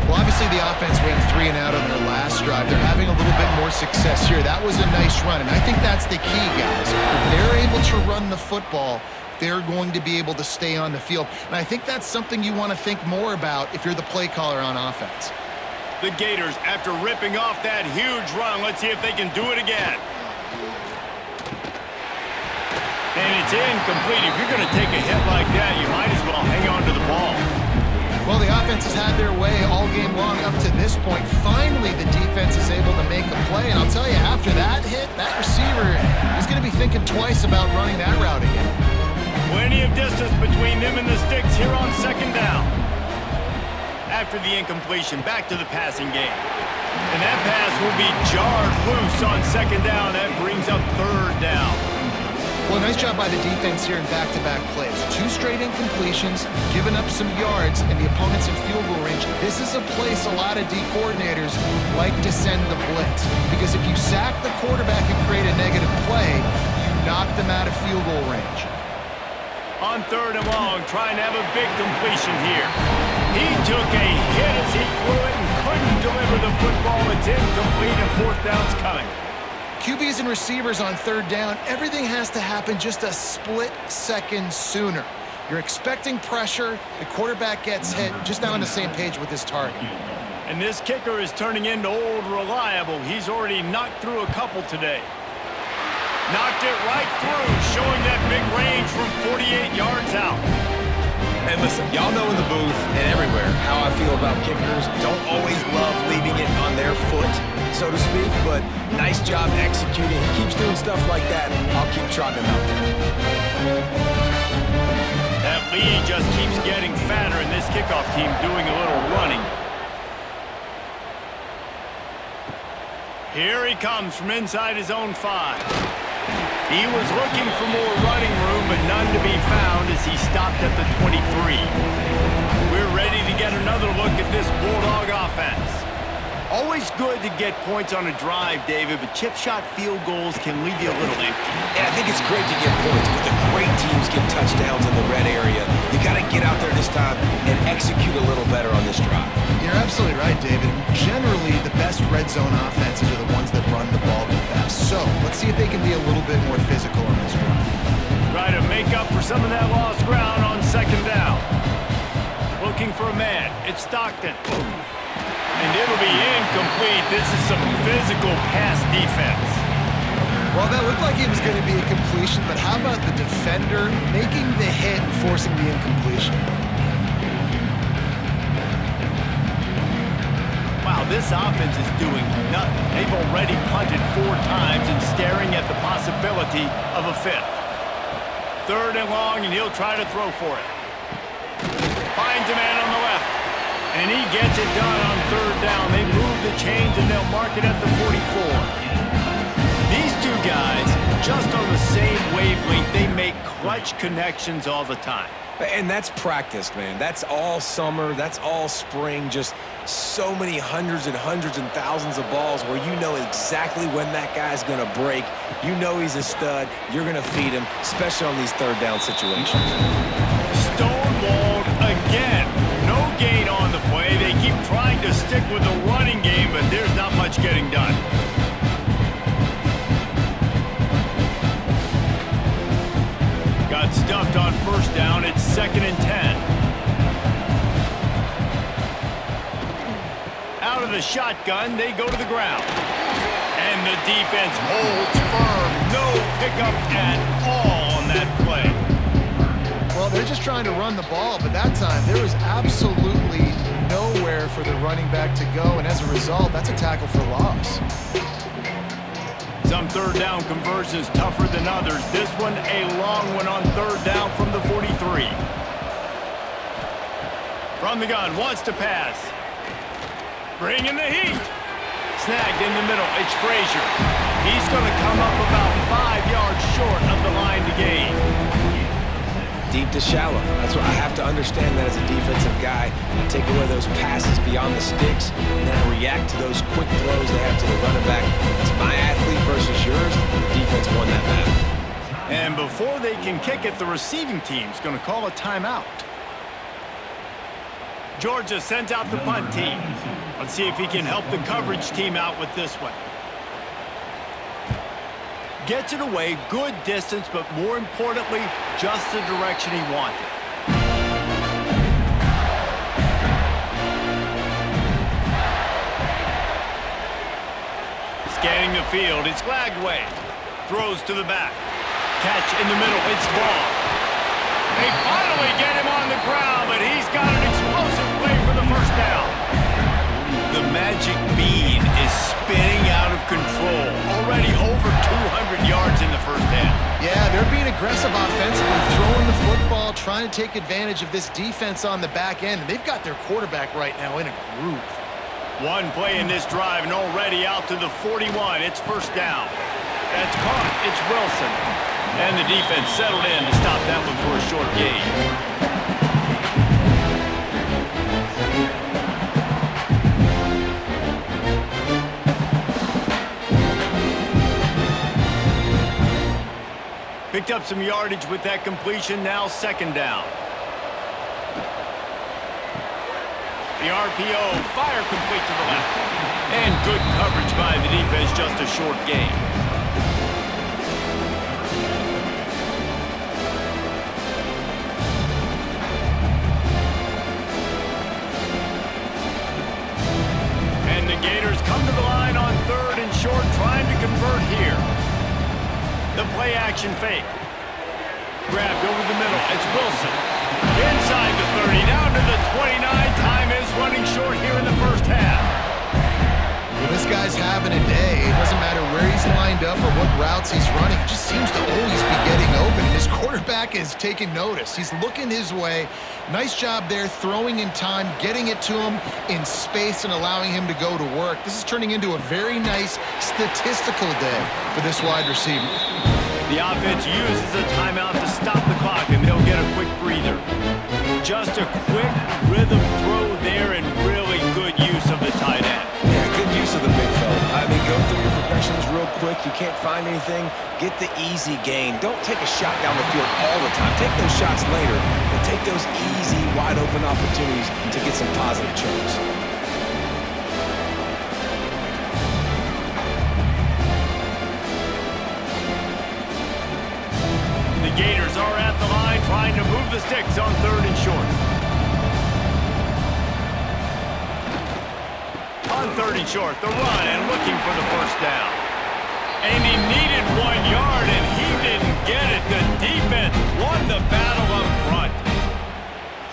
[SPEAKER 3] Well, obviously the offense ran 3 and out on their last drive. They're having a little bit more success here. That was a nice run, and I think that's the key, guys. If they're able to run the football, they're going to be able to stay on the field. And I think that's something you want to think more about if you're the play caller on offense.
[SPEAKER 1] The Gators, after ripping off that huge run, let's see if they can do it again. And it's incomplete. If you're going to take a hit like that, you might as well hang on to the ball.
[SPEAKER 3] Well, the offense has had their way all game long up to this point. Finally, the defense is able to make a play. And I'll tell you, after that hit, that receiver is going to be thinking twice about running that route again.
[SPEAKER 1] Plenty of distance between them and the sticks here on second down. After the incompletion, back to the passing game. And that pass will be jarred loose on second down. That brings up third down.
[SPEAKER 3] Well, nice job by the defense here in back-to-back plays. 2 straight incompletions, giving up some yards, and the opponent's in field goal range. This is a place a lot of D coordinators like to send the blitz, because if you sack the quarterback and create a negative play, you knock them out of field goal range.
[SPEAKER 1] On 3rd and long, trying to have a big completion here. He took a hit as he threw it and couldn't deliver the football. It's incomplete and 4th down's coming.
[SPEAKER 3] QBs and receivers on 3rd down, everything has to happen just a split second sooner. You're expecting pressure, the quarterback gets hit, just not on the same page with his target.
[SPEAKER 1] And this kicker is turning into old reliable. He's already knocked through a couple today. Knocked it right through, showing that big range from 48 yards out.
[SPEAKER 2] And listen, y'all know in the booth and everywhere how I feel about kickers. Don't always love leaving it on their foot, so to speak, but nice job executing. He keeps doing stuff like that. I'll keep trotting him out there.
[SPEAKER 1] That lead just keeps getting fatter, and this kickoff team doing a little running. Here he comes from inside his own 5. He was looking for more running room, but none to be found as he stopped at the 23. We're ready to get another look at this Bulldog offense. Always good to get points on a drive, David, but chip shot field goals can leave you a little empty.
[SPEAKER 2] And I think it's great to get points, but the great teams get touchdowns in the red area. You got to get out there this time and execute a little better on this drive.
[SPEAKER 3] You're absolutely right, David. Generally, the best red zone offenses are the ones that run the ball the best. So let's see if they can be a little bit more physical on this drive.
[SPEAKER 1] Try to make up for some of that lost ground on 2nd down. Looking for a man. It's Stockton. And it'll be incomplete. This is some physical pass defense.
[SPEAKER 3] Well, that looked like it was going to be a completion, but how about the defender making the hit and forcing the incompletion?
[SPEAKER 1] Wow, this offense is doing nothing. They've already punted 4 times and staring at the possibility of a 5th. 3rd and long, and he'll try to throw for it. Finds a man on the left. And he gets it done on 3rd down. They move the chains, and they'll mark it at the 44. These 2 guys, just on the same wavelength, they make clutch connections all the time.
[SPEAKER 2] And that's practiced, man. That's all summer. That's all spring. Just so many hundreds and thousands of balls where you know exactly when that guy's going to break. You know he's a stud. You're going to feed him, especially on these 3rd down situations.
[SPEAKER 1] Stonewalled again. No gain on the play. They keep trying to stick with the running game, but there's not much getting done. Got stuffed on 1st down. It's 2nd and 10. Out of the shotgun, they go to the ground. And the defense holds firm. No pickup at all on that play.
[SPEAKER 3] Well, they're just trying to run the ball, but that time there was absolutely nowhere for the running back to go, and as a result, that's a tackle for loss.
[SPEAKER 1] Some 3rd down conversions tougher than others. This one a long one on 3rd down from the 43. From the gun, wants to pass. Bringing the heat. Snagged in the middle, it's Frazier. He's going to come up about 5 yards short of the line to gain.
[SPEAKER 2] Deep to shallow. That's what I have to understand that as a defensive guy. I take away those passes beyond the sticks, and then I react to those quick throws they have to the running back. It's my athlete versus yours. The defense won that battle.
[SPEAKER 1] And before they can kick it, the receiving team's going to call a timeout. Georgia sends out the punt team. Let's see if he can help the coverage team out with this one. Gets it away, good distance, but more importantly, just the direction he wanted. Scanning the field, it's Lagway. Throws to the back. Catch in the middle, it's Ball. They finally get him on the ground, but he's got an explosive play for the 1st down. The magic bean is spinning out of control. Already over 200 yards in the 1st half.
[SPEAKER 3] Yeah, they're being aggressive offensively, throwing the football, trying to take advantage of this defense on the back end. And they've got their quarterback right now in a groove.
[SPEAKER 1] One play in this drive and already out to the 41. It's 1st down. That's caught. It's Wilson. And the defense settled in to stop that one for a short gain. Picked up some yardage with that completion, now second down. The RPO, fire complete to the left. And good coverage by the defense, just a short gain. And the Gators come to the line on 3rd and short, trying to convert here. The play action fake. Grabbed over the middle, it's Wilson. Inside the 30, down to the 29. Time is running short here in the first half.
[SPEAKER 3] Well, this guy's having a day. It doesn't matter where he's lined up or what routes he's running. He just seems to always be getting open. And his quarterback is taking notice. He's looking his way. Nice job there, throwing in time, getting it to him in space and allowing him to go to work. This is turning into a very nice statistical day for this wide receiver.
[SPEAKER 1] The offense uses a timeout to stop the clock, and they'll get a quick breather. Just a quick rhythm throw there, and really good use of the tight end.
[SPEAKER 2] Yeah, good use of the big fella. I mean, go through your progressions real quick. You can't find anything, get the easy gain. Don't take a shot down the field all the time. Take those shots later, but take those easy, wide-open opportunities to get some positive chunks.
[SPEAKER 1] The Gators are at the line trying to move the sticks on 3rd and short. On 3rd and short, the run and looking for the first down. And he needed 1 yard and he didn't get it. The defense won the battle up front.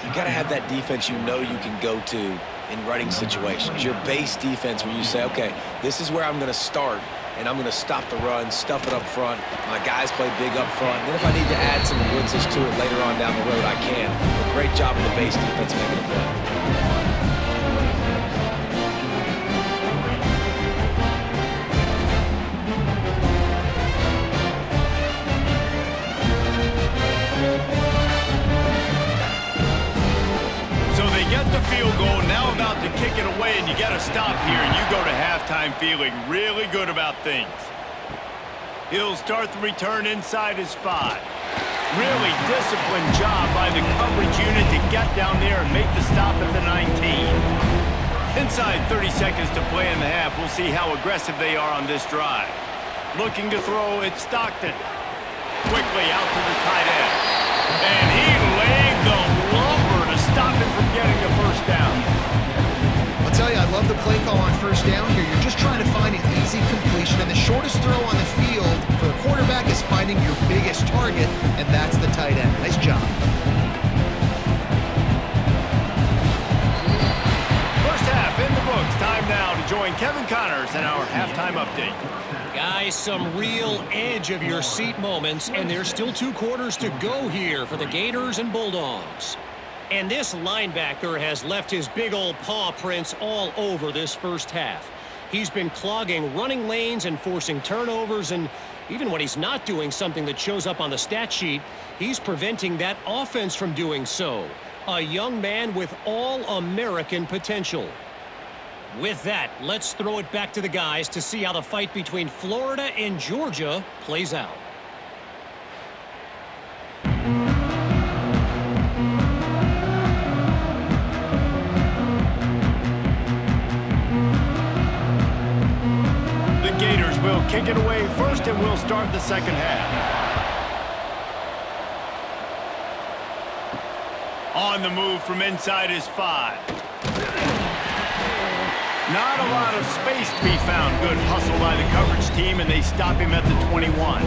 [SPEAKER 2] You got to have that defense you know you can go to in running situations. Your base defense where you say, okay, this is where I'm going to start. And I'm going to stop the run, stuff it up front. My guys play big up front. Then if I need to add some blitzes to it later on down the road, I can. But great job of the base defense making a play.
[SPEAKER 1] So they get the field goal, now about to kick it away, and you got to stop here, and you go to halftime feeling really good about things. He'll start the return inside his 5. Really disciplined job by the coverage unit to get down there and make the stop at the 19. Inside 30 seconds to play in the half. We'll see how aggressive they are on this drive. Looking to throw, it's Stockton. Quickly out to the tight end. And he laid the lumber to stop him from getting the first down.
[SPEAKER 3] I'll tell you, I love the play call on first down here. You're just trying to find an easy completion, and the shortest throw on the field for a quarterback is finding your biggest target, and that's the tight end. Nice job.
[SPEAKER 1] First half in the books. Time now to join Kevin Connors in our halftime update.
[SPEAKER 4] Guys, some real edge-of-your-seat moments, and there's still 2 quarters to go here for the Gators and Bulldogs. And this linebacker has left his big old paw prints all over this first half. He's been clogging running lanes and forcing turnovers, and even when he's not doing something that shows up on the stat sheet, he's preventing that offense from doing so. A young man with all-American potential. With that, let's throw it back to the guys to see how the fight between Florida and Georgia plays out.
[SPEAKER 1] The Gators will kick it away first, and we'll start the second half. On the move from inside his 5. Not a lot of space to be found. Good hustle by the coverage team, and they stop him at the 21.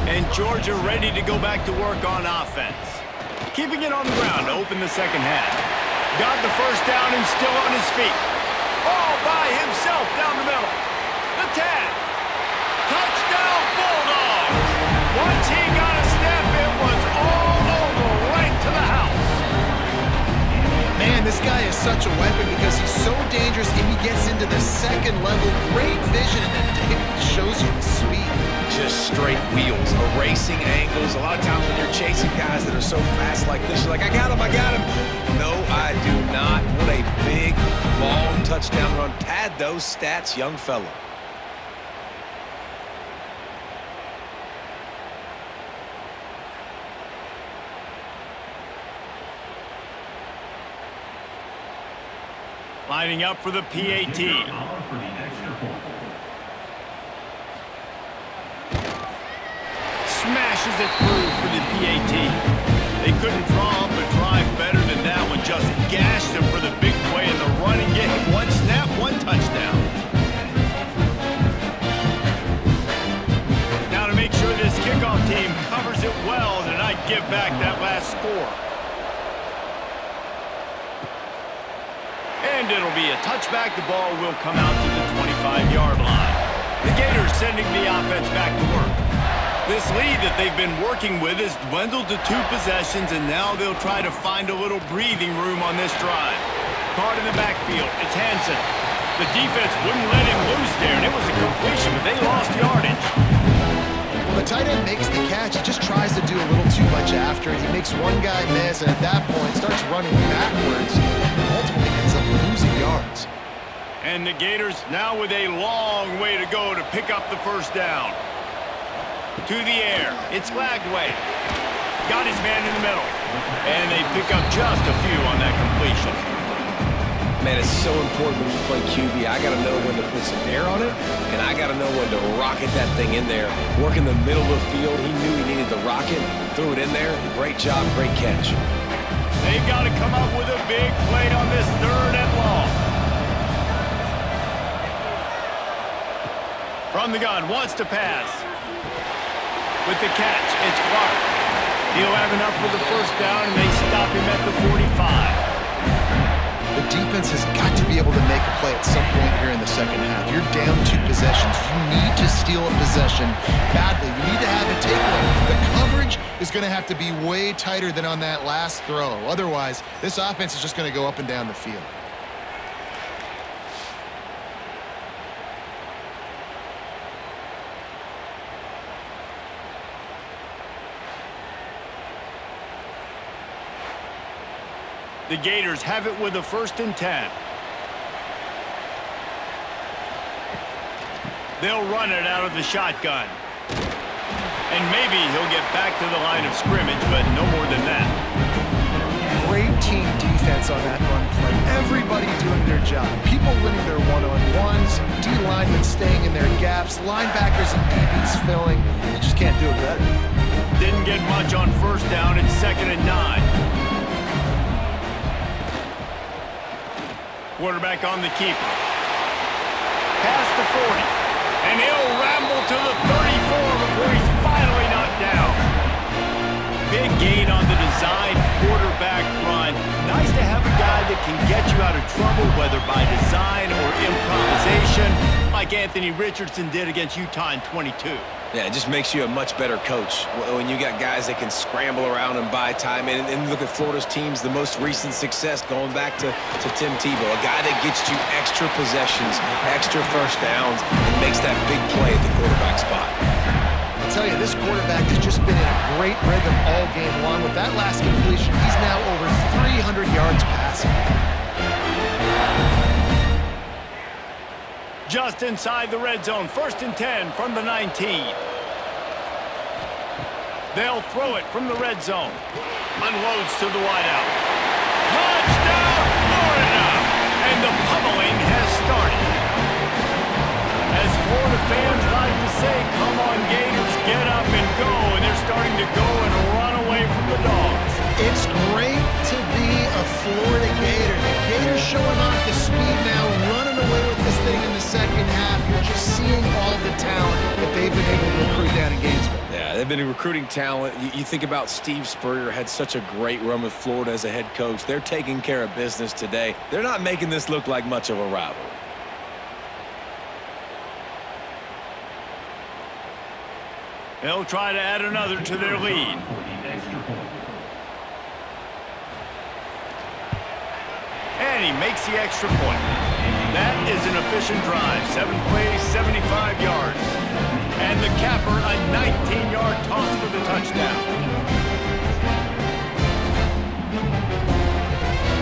[SPEAKER 1] And Georgia ready to go back to work on offense. Keeping it on the ground to open the second half. Got the first down and still on his feet. All by himself down the middle. The tag. Touchdown Bulldogs. Once he got a step, it was all over right to the house.
[SPEAKER 3] Man, this guy is such a weapon because he's so dangerous and he gets into the second level. Great vision, and then it shows you the speed.
[SPEAKER 2] Just straight wheels, erasing angles. A lot of times when you're chasing guys that are so fast like this, you're like, I got him. No, I do not. What a big, long touchdown run. Pad those stats, young fella.
[SPEAKER 1] Lining up for the PAT. Smashes it through for the PAT. They couldn't draw up a drive better than that one. Just gashed him for the big play in the run and get him one snap, one touchdown. Now to make sure this kickoff team covers it well to not give back that last score. And it'll be a touchback. The ball will come out to the 25-yard line. The Gators sending the offense back to work. This lead that they've been working with has dwindled to 2 possessions, and now they'll try to find a little breathing room on this drive. Caught in the backfield. It's Hansen. The defense wouldn't let him loose there, and it was a completion, but they lost yardage.
[SPEAKER 3] Well, the tight end makes the catch. He just tries to do a little too much after it. He makes one guy miss, and at that point starts running backwards and ultimately ends up losing yards.
[SPEAKER 1] And the Gators now with a long way to go to pick up the first down. To the air. It's Lagway. Got his man in the middle. And they pick up just a few on that completion.
[SPEAKER 2] Man, it's so important when you play QB. I got to know when to put some air on it, and I got to know when to rocket that thing in there. Work in the middle of the field. He knew he needed the rocket. Threw it in there. Great job. Great catch.
[SPEAKER 1] They've got to come up with a big play on this 3rd and long. From the gun. Wants to pass. With the catch, it's Clark. He'll have enough for the first down, and they stop him at the 45.
[SPEAKER 3] The defense has got to be able to make a play at some point here in the second half. You're down 2 possessions. You need to steal a possession badly. You need to have a takeaway. The coverage is going to have to be way tighter than on that last throw. Otherwise, this offense is just going to go up and down the field.
[SPEAKER 1] The Gators have it with a 1st and 10. They'll run it out of the shotgun. And maybe he'll get back to the line of scrimmage, but no more than that.
[SPEAKER 3] Great team defense on that run play. Everybody doing their job. People winning their one-on-ones, D-linemen staying in their gaps, linebackers and DBs filling. You just can't do it better.
[SPEAKER 1] Didn't get much on 1st down. It's 2nd and 9. Quarterback on the keeper. Past the 40. And he'll ramble to the 34 before he's finally knocked down. Big gain on the design quarterback run. Nice to have a guy that can get you out of trouble, whether by design or improvisation, like Anthony Richardson did against Utah in 22.
[SPEAKER 2] Yeah, it just makes you a much better coach when you got guys that can scramble around and buy time. And look at Florida's teams, the most recent success going back to Tim Tebow, a guy that gets you extra possessions, extra first downs, and makes that big play at the quarterback spot.
[SPEAKER 3] I'll tell you, this quarterback has just been in a great rhythm all game long. With that last completion, he's now over 300 yards passing.
[SPEAKER 1] Just inside the red zone, 1st and 10 from the 19. They'll throw it from the red zone. Unloads to the wideout. Touchdown, Florida! And the pummeling has started. As Florida fans like to say, come on Gators, get up and go. And they're starting to go and run away from the Dogs.
[SPEAKER 3] It's great to be a Florida Gator. The Gators showing off the speed now, running away with this thing in the second half. You're just seeing all the talent that they've been able to recruit down in Gainesville.
[SPEAKER 2] Yeah, they've been recruiting talent. You think about Steve Spurrier, had such a great run with Florida as a head coach. They're taking care of business today. They're not making this look like much of a rivalry.
[SPEAKER 1] They'll try to add another to their lead. And he makes the extra point. That is an efficient drive. 7 plays, 75 yards. And the capper, a 19-yard toss for the touchdown.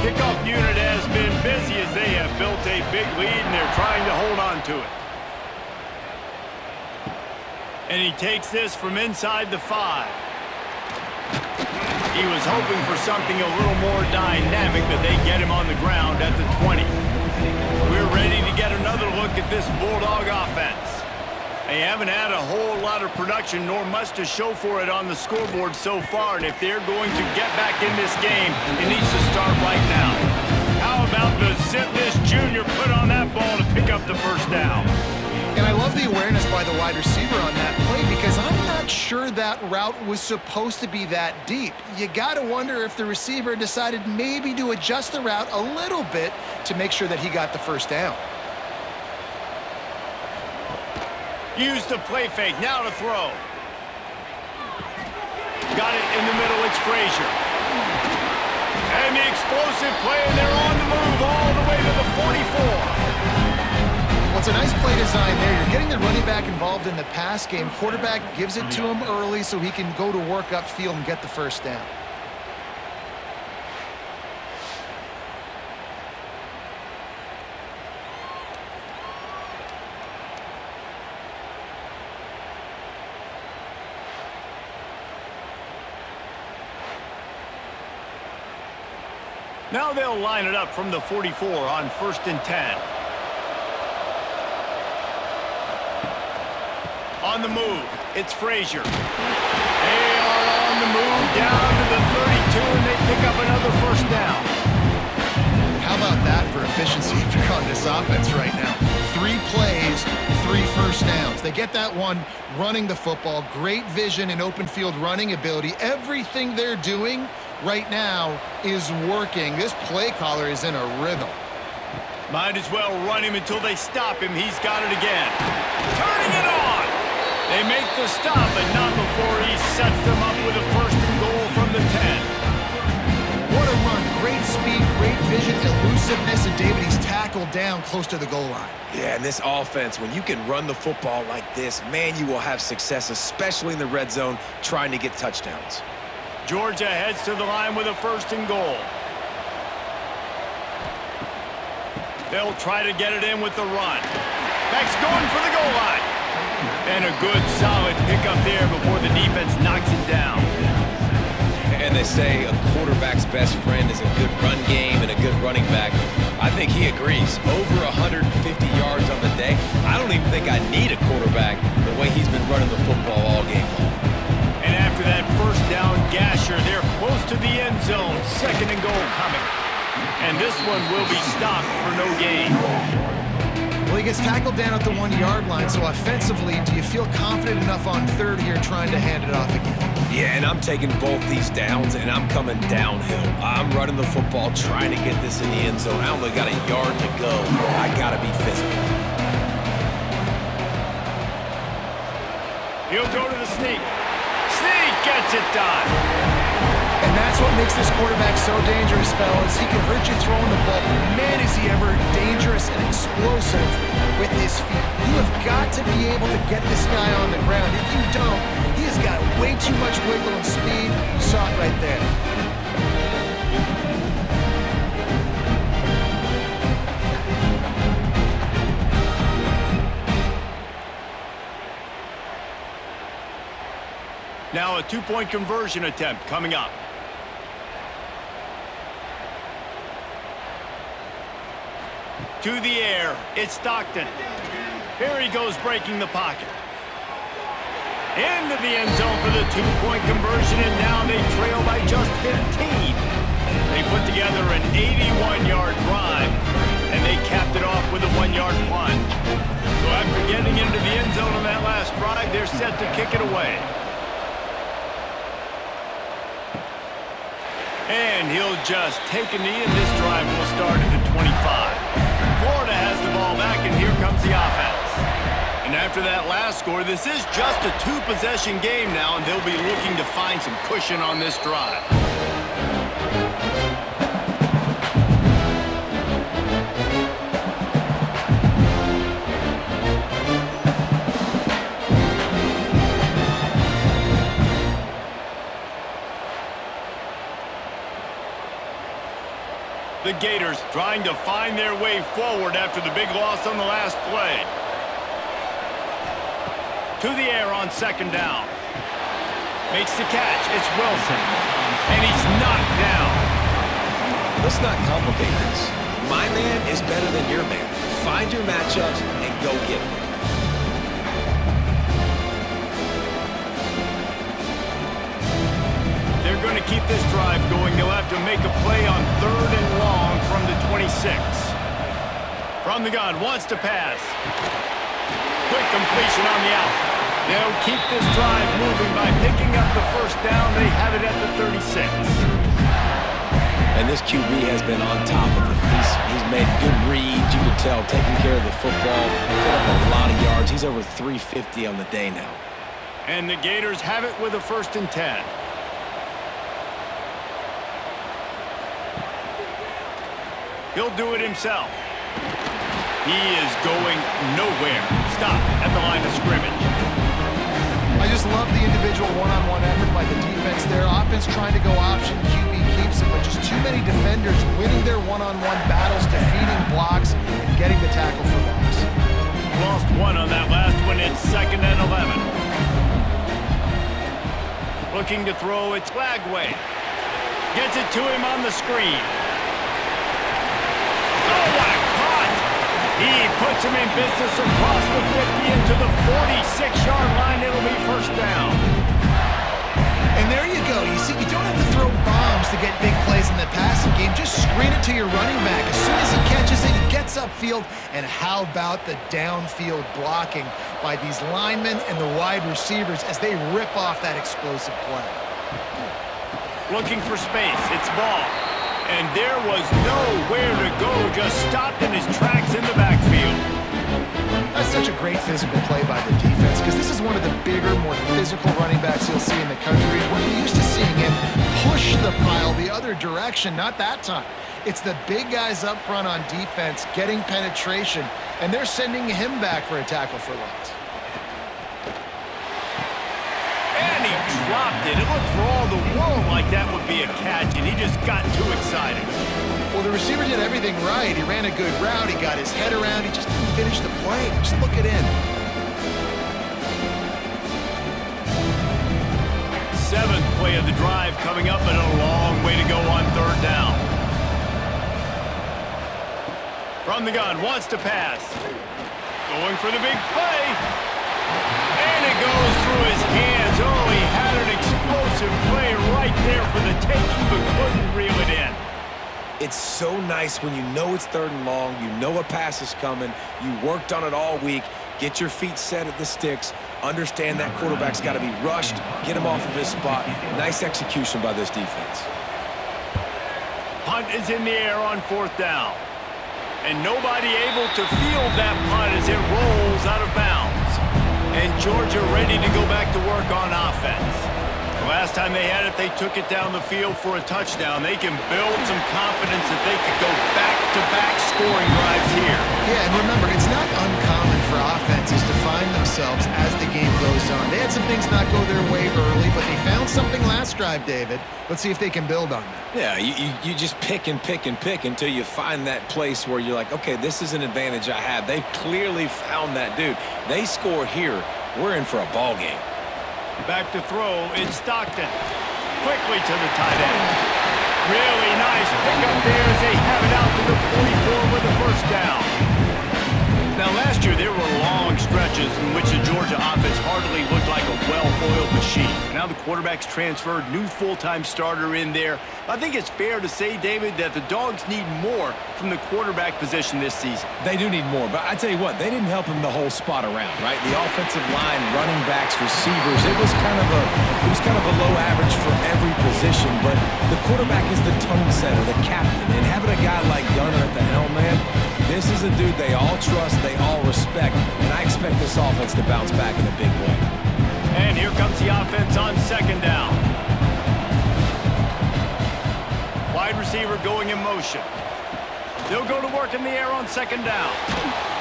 [SPEAKER 1] Kickoff unit has been busy as they have built a big lead, and they're trying to hold on to it. And he takes this from inside the 5. He was hoping for something a little more dynamic, but they get him on the ground at the 20. We're ready to get another look at this Bulldog offense. They haven't had a whole lot of production, nor much to show for it on the scoreboard so far, and if they're going to get back in this game, it needs to start right now. How about the zip this junior put on that ball to pick up the first down?
[SPEAKER 3] And I love the awareness by the wide receiver on that play because I'm not sure that route was supposed to be that deep. You got to wonder if the receiver decided maybe to adjust the route a little bit to make sure that he got the first down.
[SPEAKER 1] Use the play fake, now to throw. Got it in the middle, it's Frazier. And the explosive play, and they're on the move all the way to the 44.
[SPEAKER 3] Well, it's a nice play design there. You're getting the running back involved in the pass game. Quarterback gives it to him early so he can go to work upfield and get the first down.
[SPEAKER 1] Now they'll line it up from the 44 on 1st and 10. On the move, it's Frazier. They are on the move down to the 32, and they pick up another first down.
[SPEAKER 3] How about that for efficiency if you're on this offense right now? 3 plays, 3 first downs. They get that one running the football. Great vision and open field running ability. Everything they're doing right now is working. This play caller is in a rhythm.
[SPEAKER 1] Might as well run him until they stop him. He's got it again. Turning it on. They make the stop, but not before he sets them up with a 1st and goal from the 10.
[SPEAKER 3] What a run. Great speed, great vision, elusiveness, and David, he's tackled down close to the goal line.
[SPEAKER 2] Yeah, and this offense, when you can run the football like this, man, you will have success, especially in the red zone, trying to get touchdowns.
[SPEAKER 1] Georgia heads to the line with a 1st and goal. They'll try to get it in with the run. Beck's going for the goal line. And a good, solid pickup there before the defense knocks it down.
[SPEAKER 2] And they say a quarterback's best friend is a good run game and a good running back. I think he agrees. Over 150 yards on the day. I don't even think I need a quarterback the way he's been running the football all game long.
[SPEAKER 1] And after that first down gasher, they're close to the end zone. 2nd and goal coming. And this one will be stopped for no gain.
[SPEAKER 3] Well, he gets tackled down at the 1-yard line, so offensively, do you feel confident enough on 3rd here trying to hand it off again?
[SPEAKER 2] Yeah, and I'm taking both these downs, and I'm coming downhill. I'm running the football, trying to get this in the end zone. I only got a yard to go. I got to be physical.
[SPEAKER 1] He'll go to the sneak. Sneak gets it done.
[SPEAKER 3] And that's what makes this quarterback so dangerous, fellas. He can hurt you throwing the ball. Man, is he ever dangerous and explosive with his feet. You have got to be able to get this guy on the ground. If you don't, he has got way too much wiggle and speed. You saw it right there.
[SPEAKER 1] Now a 2-point conversion attempt coming up. To the air, it's Stockton. Here he goes breaking the pocket. Into the end zone for the 2-point conversion, and now they trail by just 15. They put together an 81-yard drive, and they capped it off with a 1-yard plunge. So after getting into the end zone on that last drive, they're set to kick it away. And he'll just take a knee, and this drive will start at the 25. Florida has the ball back, and here comes the offense. And after that last score, this is just a 2-possession game now, and they'll be looking to find some cushion on this drive. The Gators trying to find their way forward after the big loss on the last play. To the air on 2nd down. Makes the catch. It's Wilson. And he's knocked down.
[SPEAKER 2] Let's not complicate this. My man is better than your man. Find your matchups and go get them.
[SPEAKER 1] They're going to keep this drive going. They'll have to make a play on 3rd and long from the 26. From the gun, wants to pass. Quick completion on the out. They'll keep this drive moving by picking up the first down. They have it at the 36.
[SPEAKER 2] And this QB has been on top of it. He's made good reads, you can tell, taking care of the football, put up a lot of yards. He's over 350 on the day now.
[SPEAKER 1] And the Gators have it with a 1st and 10. He'll do it himself. He is going nowhere. Stop at the line of scrimmage.
[SPEAKER 3] I just love the individual one-on-one effort by the defense there. Offense trying to go option, QB keeps it, but just too many defenders winning their one-on-one battles, defeating blocks, and getting the tackle for loss.
[SPEAKER 1] Lost one on that last one. It's 2nd and 11. Looking to throw, it's Lagway. Gets it to him on the screen. Oh, what a caught! He puts him in business across the 50 into the 46-yard line. It'll be 1st down.
[SPEAKER 3] And there you go. You see, you don't have to throw bombs to get big plays in the passing game. Just screen it to your running back. As soon as he catches it, he gets upfield. And how about the downfield blocking by these linemen and the wide receivers as they rip off that explosive play?
[SPEAKER 1] Looking for space. It's Ball. And there was nowhere to go. Just stopped in his tracks in the backfield.
[SPEAKER 3] That's such a great physical play by the defense because this is one of the bigger, more physical running backs you'll see in the country. We're used to seeing him push the pile the other direction, not that time. It's the big guys up front on defense getting penetration, and they're sending him back for a tackle for loss.
[SPEAKER 1] And he dropped it. It looked for all the world like that would be a catch, and he just got too excited.
[SPEAKER 3] Well, the receiver did everything right. He ran a good route. He got his head around. He just didn't finish the play. Just look it in.
[SPEAKER 1] 7th play of the drive coming up, and a long way to go on 3rd down. From the gun, wants to pass. Going for the big play. And it goes through his hands. Oh, he had an explosive play right there for the taking, but couldn't reel it in.
[SPEAKER 2] It's so nice when you know it's 3rd and long, you know a pass is coming, you worked on it all week, get your feet set at the sticks, understand that quarterback's got to be rushed, get him off of his spot. Nice execution by this defense.
[SPEAKER 1] Punt is in the air on 4th down. And nobody able to field that punt as it rolls out of bounds. And Georgia ready to go back to work on offense. The last time they had it, they took it down the field for a touchdown. They can build some confidence that they could go back-to-back scoring drives here.
[SPEAKER 3] Yeah, and remember, it's not uncommon for offenses to find themselves as the game goes on. They had some things not go their way early, but they found something last drive, David. Let's see if they can build on that.
[SPEAKER 2] Yeah, you just pick and pick and pick until you find that place where you're like, okay, this is an advantage I have. They clearly found that dude. They score here, we're in for a ball game.
[SPEAKER 1] Back to throw, it's Stockton. Quickly to the tight end. Really nice pickup there as they have it out to the 44 with the 1st down. Now, last year, there were long stretches in which the Georgia offense hardly looked like a well-oiled machine. Now the quarterback's transferred, new full-time starter in there. I think it's fair to say, David, that the Dogs need more from the quarterback position this season.
[SPEAKER 2] They do need more, but I tell you what, they didn't help him the whole spot around, right? The offensive line, running backs, receivers, it was kind of below average for every position, but the quarterback is the tone setter, the captain, and having a guy like Gunner at the helm, man, this is a dude they all trust, they all respect, and I expect this offense to bounce back in a big way.
[SPEAKER 1] And here comes the offense on 2nd down. Wide receiver going in motion. They'll go to work in the air on 2nd down.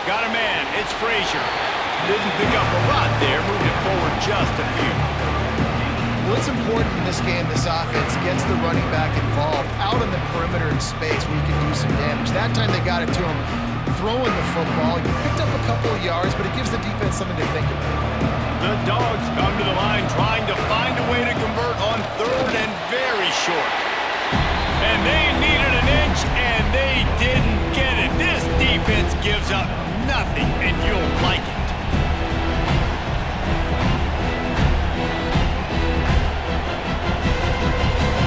[SPEAKER 1] Got a man, it's Frazier. Didn't pick up a lot there, moved it forward just a few.
[SPEAKER 3] What's important in this game, this offense gets the running back involved out on the perimeter in space where you can do some damage. That time they got it to him throwing the football. He picked up a couple of yards, but it gives the defense something to think about.
[SPEAKER 1] The Dogs come to the line trying to find a way to convert on 3rd and very short. And they needed an inch, and they didn't get it. This defense gives up nothing, and you'll like it.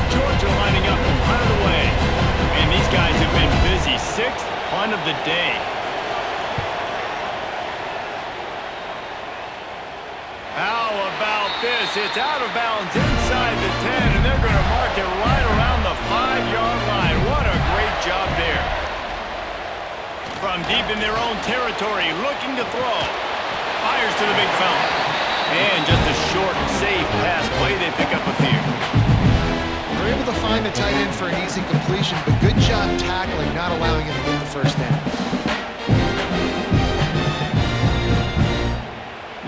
[SPEAKER 1] Georgia lining up to punt it away. And these guys have been busy. 6th punt of the day. How about this? It's out of bounds inside the 10, and they're going to mark it right around the 5-yard line. What a great job there. From deep in their own territory, looking to throw. Fires to the big fella. And just a short, safe pass play. They pick up a few.
[SPEAKER 3] They're able to find the tight end for an easy completion, but good job tackling, not allowing him to get the first down.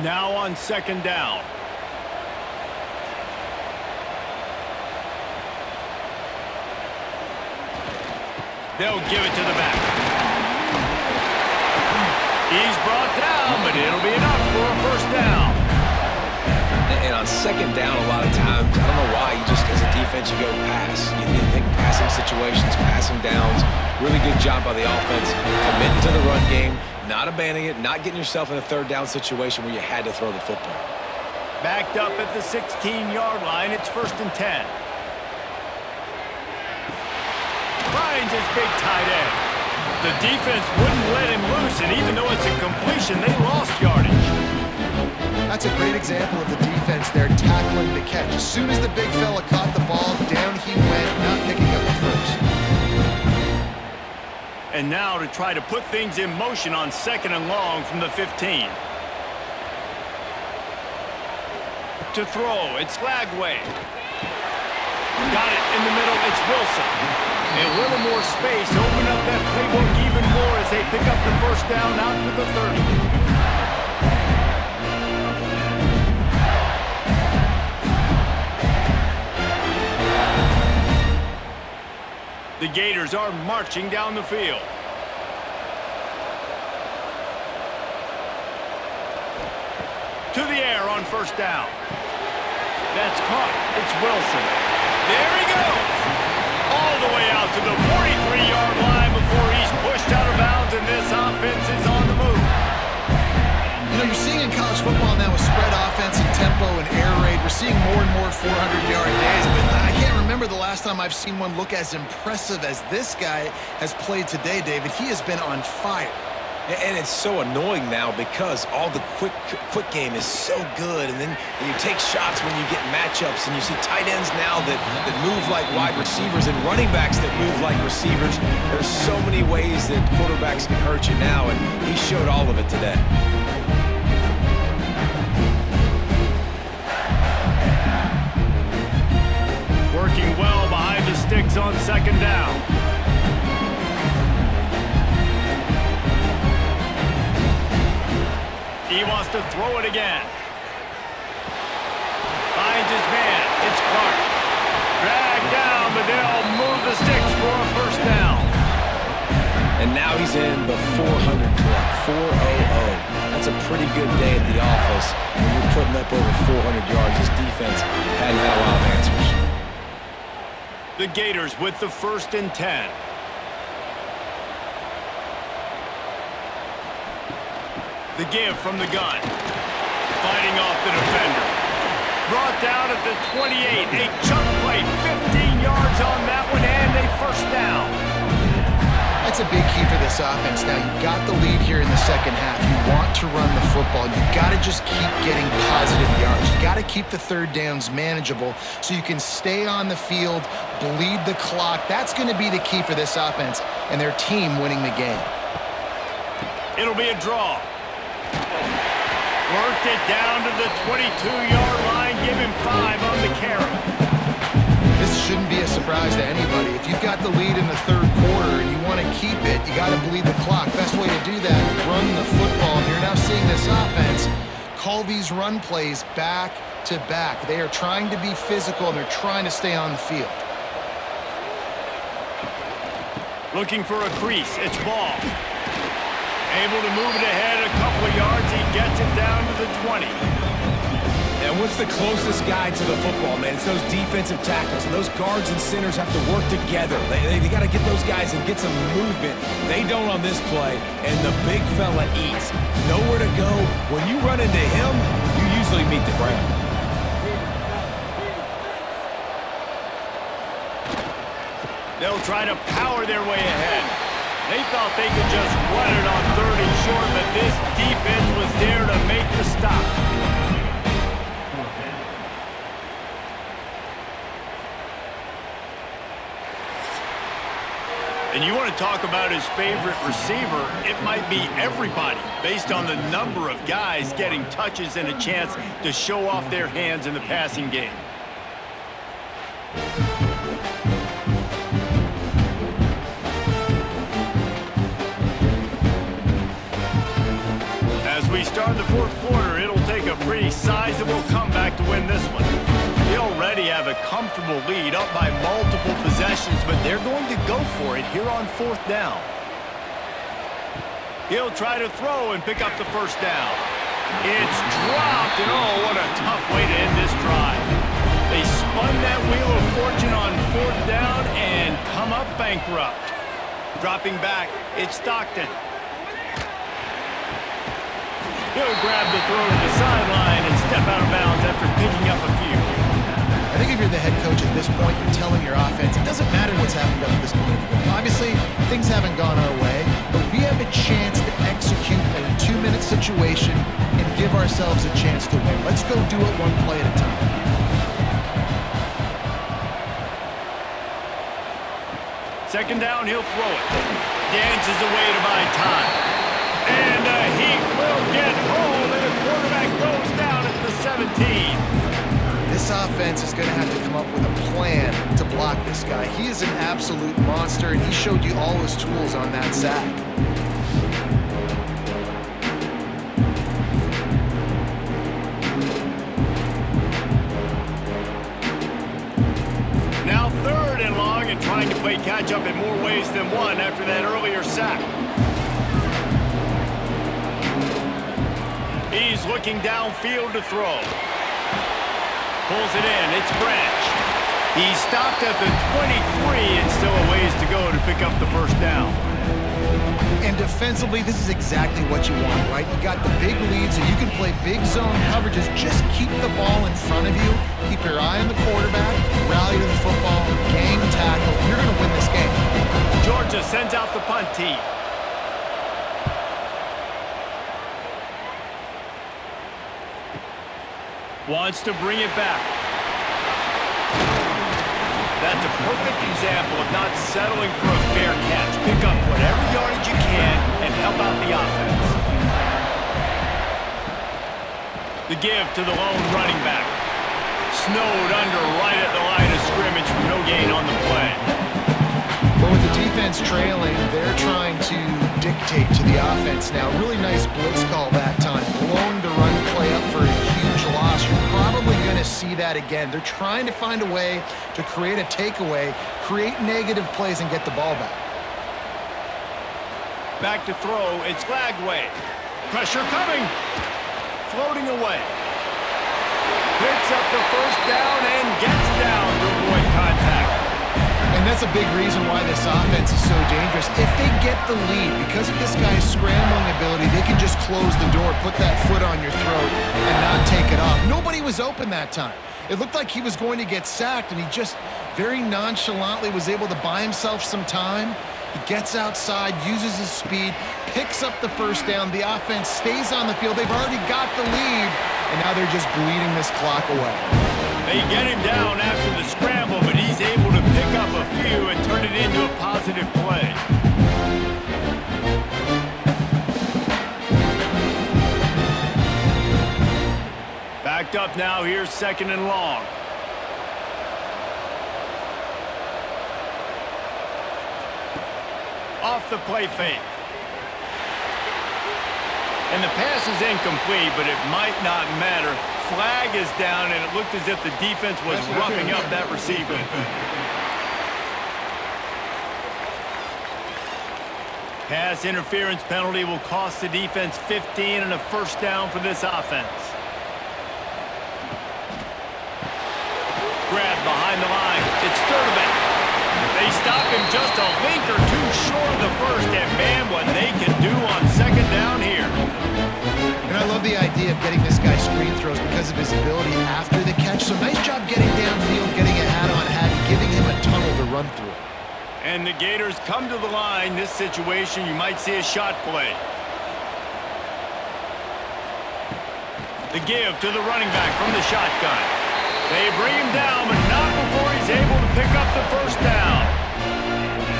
[SPEAKER 1] Now on 2nd down. They'll give it to the back. He's brought down, but it'll be enough for a first down.
[SPEAKER 2] And on 2nd down, a lot of times, I don't know why, you just, as a defense, you go pass. You think passing situations, passing downs. Really good job by the offense. Committing to the run game, not abandoning it, not getting yourself in a 3rd down situation where you had to throw the football.
[SPEAKER 1] Backed up at the 16-yard line, it's 1st and 10. Finds his big tight end. The defense wouldn't let him loose, and even though it's a completion, they lost yardage.
[SPEAKER 3] That's a great example of the defense there tackling the catch. As soon as the big fella caught the ball, down he went, not picking up the first.
[SPEAKER 1] And now to try to put things in motion on 2nd and long from the 15. To throw, it's Lagway. Got it in the middle, it's Wilson. A little more space, open up that playbook even more as they pick up the first down out to the 30. The Gators are marching down the field. To the air on 1st down. That's caught. It's Wilson. There he goes. All the way out to the 43-yard line before he's pushed out of bounds, and this offense is on the move.
[SPEAKER 3] You know, you're seeing in college football now with spread offense and tempo and air raid, we're seeing more and more 400-yard days, but I can't remember the last time I've seen one look as impressive as this guy has played today, David. He has been on fire.
[SPEAKER 2] And it's so annoying now because all the quick game is so good, and then you take shots when you get matchups, and you see tight ends now that move like wide receivers and running backs that move like receivers. There's so many ways that quarterbacks can hurt you now, and he showed all of it today.
[SPEAKER 1] Working well behind the sticks on 2nd down. He wants to throw it again. Finds his man. It's Clark. Dragged down, but they'll move the sticks for a first down.
[SPEAKER 2] And now he's in the 400 club, 400. That's a pretty good day at the office when you're putting up over 400 yards. This defense hadn't had a lot of answers.
[SPEAKER 1] The Gators with the 1st and 10. The give from the gun. Fighting off the defender. Brought down at the 28. A chunk play. 15 yards on that one and a first down.
[SPEAKER 3] That's a big key for this offense. Now, you've got the lead here in the 2nd half. You want to run the football. You've got to just keep getting positive yards. You've got to keep the 3rd downs manageable so you can stay on the field, bleed the clock. That's going to be the key for this offense and their team winning the game.
[SPEAKER 1] It'll be a draw. Worked it down to the 22-yard line. Give him 5 on the carry.
[SPEAKER 3] This shouldn't be a surprise to anybody. If you've got the lead in the 3rd quarter and you want to keep it, you got to bleed the clock. Best way to do that, run the football. And you're now seeing this offense call these run plays back to back. They are trying to be physical, and they're trying to stay on the field.
[SPEAKER 1] Looking for a crease. It's Ball. Able to move it ahead a couple of yards. He gets it down to the 20.
[SPEAKER 2] And what's the closest guy to the football, man? It's those defensive tackles. And those guards and centers have to work together. They got to get those guys and get some movement. They don't on this play, and the big fella eats. Nowhere to go. When you run into him, you usually meet the ground.
[SPEAKER 1] They'll try to power their way ahead. They thought they could just run it on 3rd and short, but this defense was there to make the stop. And you want to talk about his favorite receiver, it might be everybody, based on the number of guys getting touches and a chance to show off their hands in the passing game. As we start the 4th quarter, it'll take a pretty sizable comeback to win this one. They already have a comfortable lead up by multiple possessions, but they're going to go for it here on 4th down. He'll try to throw and pick up the 1st down. It's dropped, and oh, what a tough way to end this drive. They spun that wheel of fortune on 4th down and come up bankrupt. Dropping back, it's Stockton. He'll grab the throw to the sideline and step out of bounds after picking up a few.
[SPEAKER 3] I think if you're the head coach at this point, you're telling your offense, it doesn't matter what's happened up to this point. Obviously, things haven't gone our way, but we have a chance to execute in a 2-minute situation and give ourselves a chance to win. Let's go do it one play at a time.
[SPEAKER 1] Second down, he'll throw it. Dances away to buy time. And he will get home, and the quarterback goes down at the 17.
[SPEAKER 3] This offense is going to have to come up with a plan to block this guy. He is an absolute monster, and he showed you all his tools on that sack.
[SPEAKER 1] Now 3rd and long, and trying to play catch-up in more ways than one after that earlier sack. He's looking downfield to throw. Pulls it in. It's Branch. He stopped at the 23 and still a ways to go to pick up the 1st down.
[SPEAKER 3] And defensively, this is exactly what you want, right? You got the big lead, so you can play big zone coverages. Just keep the ball in front of you. Keep your eye on the quarterback. Rally to the football. Gang tackle. You're going to win this game.
[SPEAKER 1] Georgia sends out the punt team. Wants to bring it back. That's a perfect example of not settling for a fair catch. Pick up whatever yardage you can and help out the offense. The give to the lone running back. Snowed under right at the line of scrimmage for no gain on the play.
[SPEAKER 3] But with the defense trailing, they're trying to dictate to the offense now. Really nice blitz call that time. Blowing the run play up for a huge loss. You're probably going to see that again. They're trying to find a way to create a takeaway, create negative plays, and get the ball back.
[SPEAKER 1] Back to throw. It's Lagway. Pressure coming. Floating away. Picks up the 1st down and gets down to avoid contact.
[SPEAKER 3] And that's a big reason why this offense is so dangerous. If they get the lead, because of this guy's scrambling ability, they can just close the door, put that foot on your throat, and not take it off. Nobody was open that time. It looked like he was going to get sacked, and he just very nonchalantly was able to buy himself some time. He gets outside, uses his speed, picks up the 1st down. The offense stays on the field. They've already got the lead, and now they're just bleeding this clock away.
[SPEAKER 1] They get him down after the scramble, but he's able to pick up a few and turn it into a positive play. Backed up now, here's 2nd and long. Off the play fake. And the pass is incomplete, but it might not matter. Flag is down, and it looked as if the defense was roughing up that receiver. Pass interference penalty will cost the defense 15 and a 1st down for this offense. grab behind the line. It's third and back. They stop him just a link or two short of the first, and man, what they can do on second down here.
[SPEAKER 3] And I love the idea of getting this guy screen throws because of his ability after the catch. So nice job getting downfield, getting a hat-on-hat, giving him a tunnel to run through.
[SPEAKER 1] And the Gators come to the line. This situation, you might see a shot play. The give to the running back from the shotgun. They bring him down, but not before he's able to pick up the first down.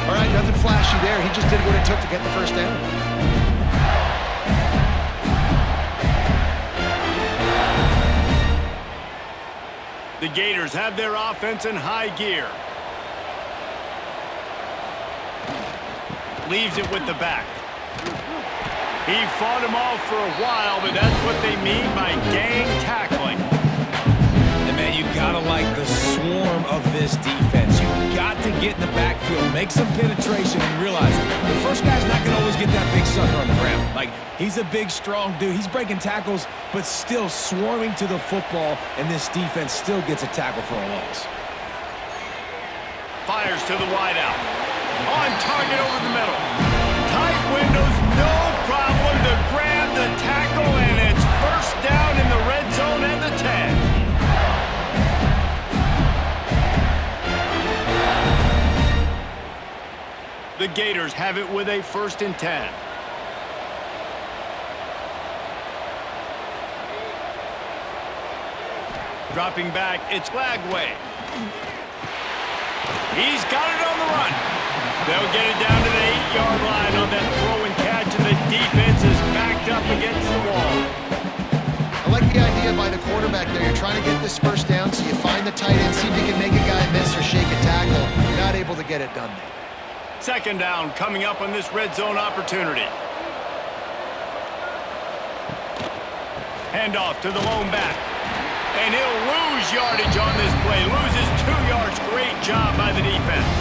[SPEAKER 3] All right, nothing flashy there. He just did what it took to get the first down.
[SPEAKER 1] The Gators have their offense in high gear. Leaves it with the back. He fought him off for a while, but that's what they mean by gang tackling.
[SPEAKER 2] And man, you gotta like the swarm of this defense. You got to get in the backfield, make some penetration, and realize the first guy's not gonna always get that big sucker on the ground. Like, he's a big, strong dude. He's breaking tackles, but still swarming to the football, and this defense still gets a tackle for a loss.
[SPEAKER 1] Fires to the wideout. On target over the middle. Tight windows, no problem to grab the tackle, and it's first down in the red zone and the 10. The Gators have it with a 1st and 10. Dropping back, it's Lagway. He's got it on the run. They'll get it down to the 8-yard line on that throw and catch, and the defense is backed up against the wall.
[SPEAKER 3] I like the idea by the quarterback there. You're trying to get this first down, so you find the tight end, see if you can make a guy miss or shake a tackle. You're not able to get it done there.
[SPEAKER 1] Second down coming up on this red zone opportunity. Handoff to the lone back. And he'll lose yardage on this play. Loses 2 yards. Great job by the defense.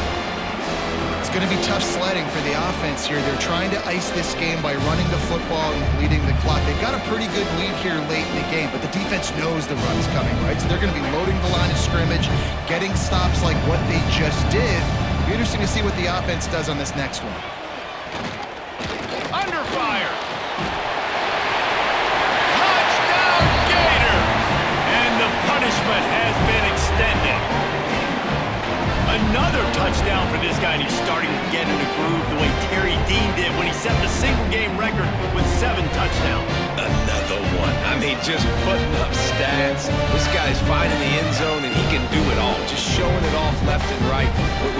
[SPEAKER 3] It's going to be tough sledding for the offense here. They're trying to ice this game by running the football and bleeding the clock. They've got a pretty good lead here late in the game, but the defense knows the run's coming, right? So they're going to be loading the line of scrimmage, getting stops like what they just did. It'll be interesting to see what the offense does on this next one.
[SPEAKER 1] Under fire. Touchdown, Gators! And the punishment has been extended. Another touchdown for this guy, and he's starting to get in a groove the way Terry Dean did when he set the single-game record with 7 touchdowns.
[SPEAKER 2] Another one. I mean, just putting up stats. This guy's finding the end zone, and he can do it all. Just showing it off left and right.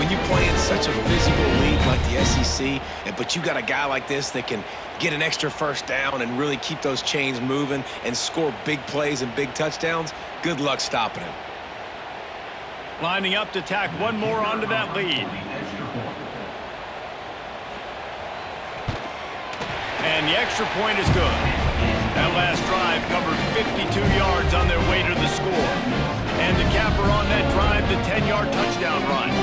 [SPEAKER 2] When you play in such a physical league like the SEC, but you got a guy like this that can get an extra first down and really keep those chains moving and score big plays and big touchdowns, good luck stopping him.
[SPEAKER 1] Lining up to tack one more onto that lead. And the extra point is good. That last drive covered 52 yards on their way to the score. And the capper on that drive, the 10-yard touchdown run.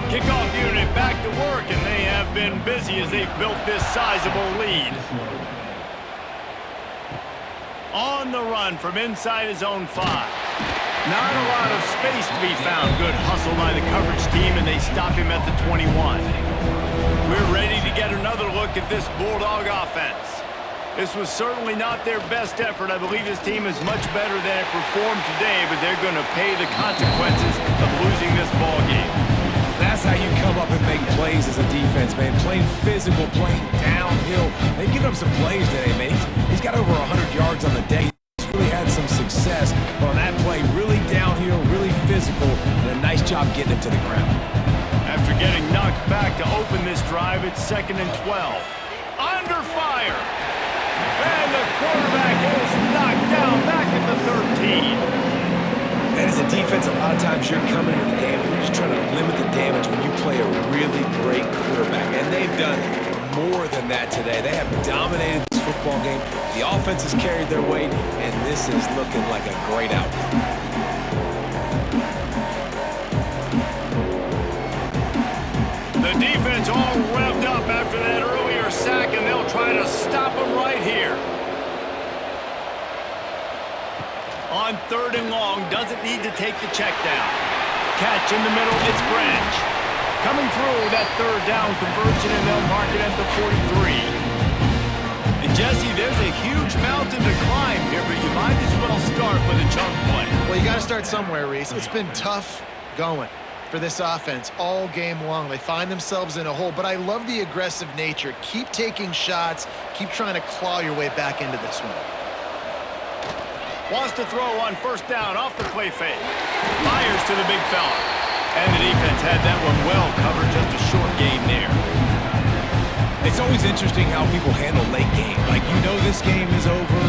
[SPEAKER 1] Kickoff unit back to work, and they have been busy as they've built this sizable lead. On the run from inside his own 5. Not a lot of space to be found. Good hustle by the coverage team, and they stop him at the 21. We're ready to get another look at this Bulldog offense. This was certainly not their best effort. I believe this team is much better than it performed today, but they're going to pay the consequences of losing this ball game.
[SPEAKER 2] That's how you come up and make plays as a defense, man. Playing physical, playing downhill. They've given up some plays today, man. He's got over 100 yards on the day. He's really had some success. But on that play, really downhill, really physical, and a nice job getting him to the ground.
[SPEAKER 1] After getting knocked back to open this drive, it's 2nd and 12. Under fire. And the quarterback is knocked down back at the 13.
[SPEAKER 2] And as a defense, a lot of times you're coming into the game and you're just trying to limit the damage when you play a really great quarterback. And they've done more than that today. They have dominated this football game. The offense has carried their weight, and this is looking like a great outcome.
[SPEAKER 1] The defense all revved up after that earlier sack, and they'll try to stop him right here. On 3rd and long, doesn't need to take the check down. catch in the middle. It's Branch. Coming through that third down conversion, and they'll mark it at the 43. And Jesse, there's a huge mountain to climb here, but you might as well start with a chunk play.
[SPEAKER 3] Well, you got to start somewhere, Reese. It's been tough going for this offense all game long. They find themselves in a hole, but I love the aggressive nature. Keep taking shots. Keep trying to claw your way back into this one.
[SPEAKER 1] Wants to throw on first down off the play fake. Fires to the big fella. And the defense had that one well covered, just a short gain there.
[SPEAKER 2] It's always interesting how people handle late game. Like, you know this game is over.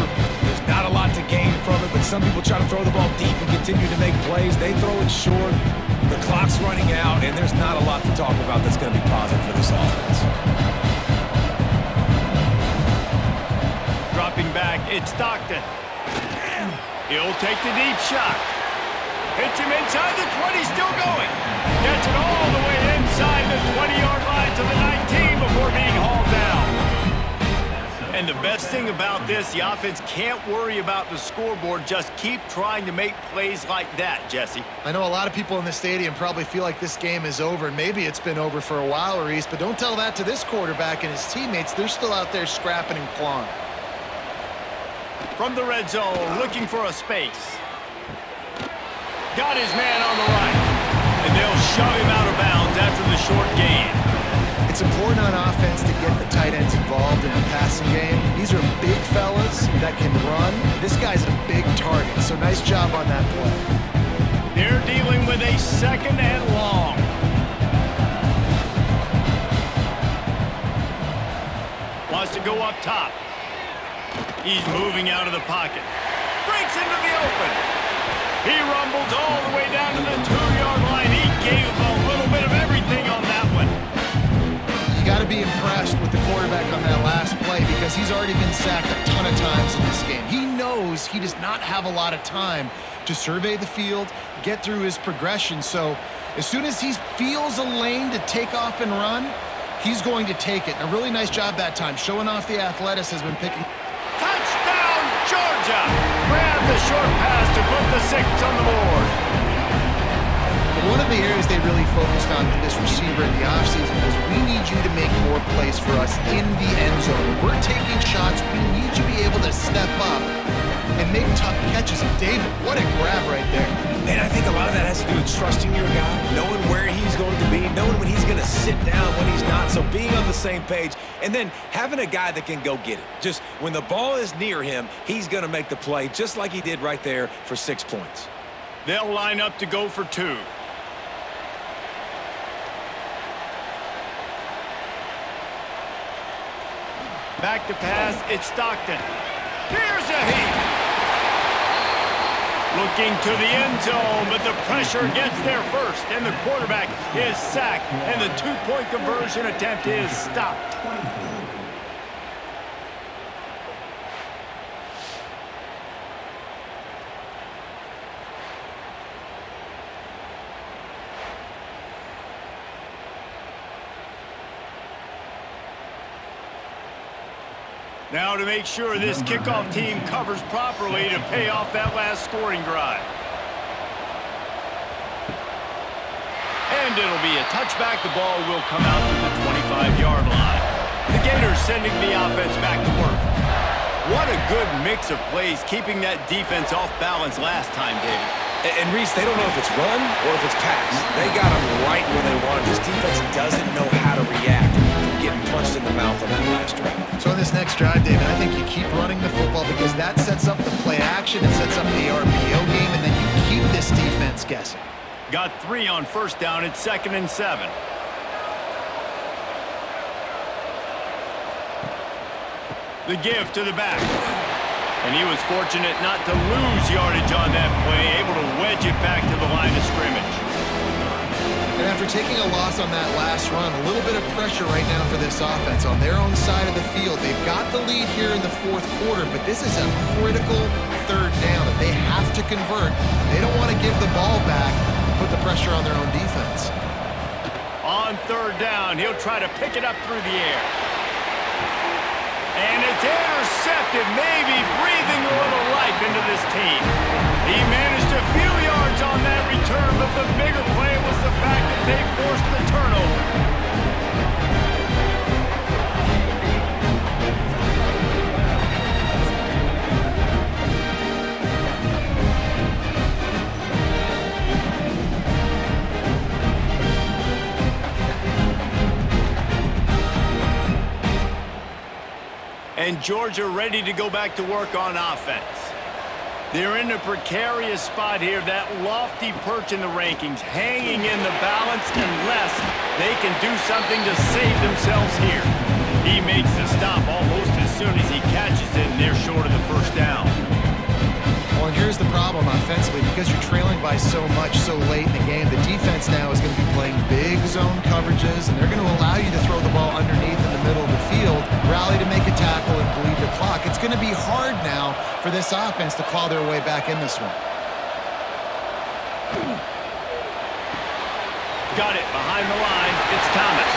[SPEAKER 2] There's not a lot to gain from it, but some people try to throw the ball deep and continue to make plays. They throw it short. The clock's running out, and there's not a lot to talk about that's going to be positive for this offense.
[SPEAKER 1] Dropping back, it's Stockton. He'll take the deep shot. Hits him inside the 20, still going. Gets it all the way inside the 20-yard line to the 19 before being hauled down. And the best thing about this, the offense can't worry about the scoreboard. Just keep trying to make plays like that, Jesse.
[SPEAKER 3] I know a lot of people in the stadium probably feel like this game is over, and maybe it's been over for a while, Reese, but don't tell that to this quarterback and his teammates. They're still out there scrapping and clawing.
[SPEAKER 1] From the red zone, looking for a space. Got his man on the right. And they'll shove him out of bounds after the short gain.
[SPEAKER 3] It's important on offense to get the tight ends involved in the passing game. These are big fellas that can run. This guy's a big target, so nice job on that play.
[SPEAKER 1] They're dealing with a second and long. Wants to go up top. He's moving out of the pocket. Breaks into the open. He rumbles all the way down to the 2-yard line. He gave a little bit of everything on that one.
[SPEAKER 3] You got to be impressed with the quarterback on that last play because he's already been sacked a ton of times in this game. He knows he does not have a lot of time to survey the field, get through his progression. So as soon as he feels a lane to take off and run, he's going to take it. And a really nice job that time, showing off the athleticism and picking.
[SPEAKER 1] Touchdown, Georgia! Grab the short pass to put the 6 on the board.
[SPEAKER 3] One of the areas they really focused on with this receiver in the offseason was we need you to make more plays for us in the end zone. We're taking shots. We need you to be able to step up and make tough catches. And David, what a grab right there.
[SPEAKER 2] And I think a lot of that has to do with trusting your guy, knowing where he's going to be, knowing when he's going to sit down, when he's not. So being on the same page, and then having a guy that can go get it. Just when the ball is near him, he's going to make the play, just like he did right there for 6 points.
[SPEAKER 1] They'll line up to go for 2. Back to pass, it's Stockton. Here's a heat. Looking to the end zone, but the pressure gets there first, and the quarterback is sacked, and the 2-point conversion attempt is stopped. Now to make sure this kickoff team covers properly to pay off that last scoring drive. And it'll be a touchback. The ball will come out to the 25-yard line. The Gators sending the offense back to work. What a good mix of plays, keeping that defense off balance last time, David.
[SPEAKER 2] And Reese, they don't know if it's run or if it's pass. They got them right where they want them. This defense doesn't know how to react from getting punched in the mouth on that last drive.
[SPEAKER 3] So on this next drive, David, I think you keep running the football because that sets up the play action, it sets up the RPO game, and then you keep this defense guessing.
[SPEAKER 1] Got 3 on first down. It's 2nd and 7. The give to the back. And he was fortunate not to lose yardage on that play, able to wedge it back to the line of scrimmage.
[SPEAKER 3] And after taking a loss on that last run, a little bit of pressure right now for this offense on their own side of the field. They've got the lead here in the 4th quarter, but this is a critical 3rd down that they have to convert. They don't want to give the ball back and put the pressure on their own defense.
[SPEAKER 1] On 3rd down, he'll try to pick it up through the air. And it's intercepted, maybe breathing a little life into this team. He managed a few yards on that return, but the bigger play was the fact that they forced the turnover. And Georgia ready to go back to work on offense. They're in a precarious spot here, that lofty perch in the rankings, hanging in the balance unless they can do something to save themselves here. He makes the stop almost as soon as he catches it, and they're short of the first down.
[SPEAKER 3] Well, and here's the problem offensively. Because you're trailing by so much so late in the game, the defense now is going to be playing big zone coverages, and they're going to allow you to throw the ball underneath in the middle of the field, rally to make a tackle, and bleed the clock. It's going to be hard now for this offense to claw their way back in this one.
[SPEAKER 1] Got it behind the line. It's Thomas.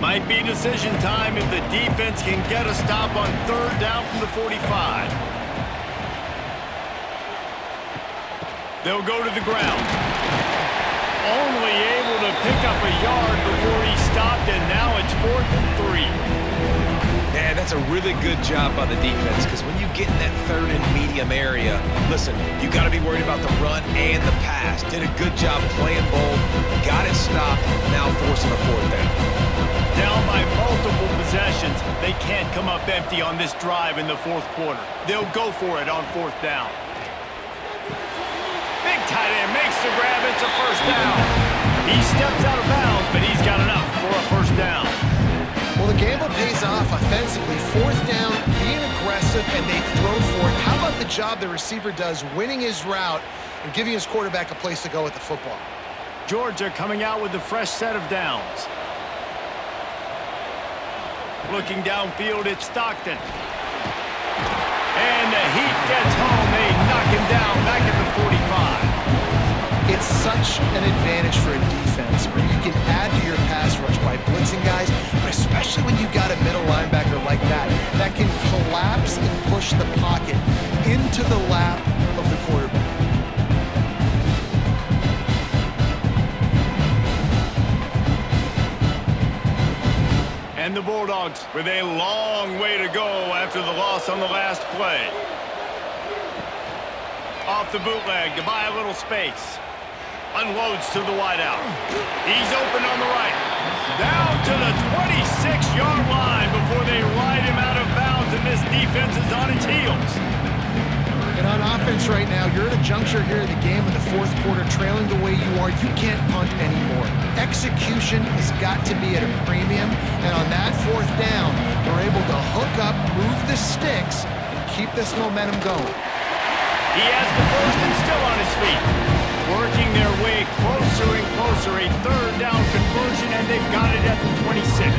[SPEAKER 1] Might be decision time if the defense can get a stop on third down from the 45. They'll go to the ground. Only able to pick up a yard before he stopped, and now it's 4th and 3.
[SPEAKER 2] Man, that's a really good job by the defense, because when you get in that third and medium area, listen, you got to be worried about the run and the pass. Did a good job playing both, got it stopped, now forcing a 4th down.
[SPEAKER 1] Down by multiple possessions, they can't come up empty on this drive in the 4th quarter. They'll go for it on 4th down. Big tight end makes the grab. It's a first down. He steps out of bounds, but he's got enough for a first down.
[SPEAKER 3] Well, the gamble pays off offensively. 4th down, being aggressive, and they throw for it. How about the job the receiver does winning his route and giving his quarterback a place to go with the football?
[SPEAKER 1] Georgia coming out with a fresh set of downs. Looking downfield, it's Stockton. And the heat gets home. They knock him down back at the 45.
[SPEAKER 3] It's such an advantage for a defense when you can add to your pass rush by blitzing guys, but especially when you've got a middle linebacker like that can collapse and push the pocket into the lap of the quarterback.
[SPEAKER 1] And the Bulldogs with a long way to go after the loss on the last play. Off the bootleg to buy a little space. Unloads to the wideout. He's open on the right. Down to the 26-yard line before they ride him out of bounds, and this defense is on its heels.
[SPEAKER 3] And on offense right now, you're at a juncture here in the game in the 4th quarter, trailing the way you are. You can't punt anymore. Execution has got to be at a premium, and on that 4th down, they're able to hook up, move the sticks, and keep this momentum going.
[SPEAKER 1] He has the first and still on his feet. Working their way closer and closer, a 3rd down conversion, and they've got it at the 26.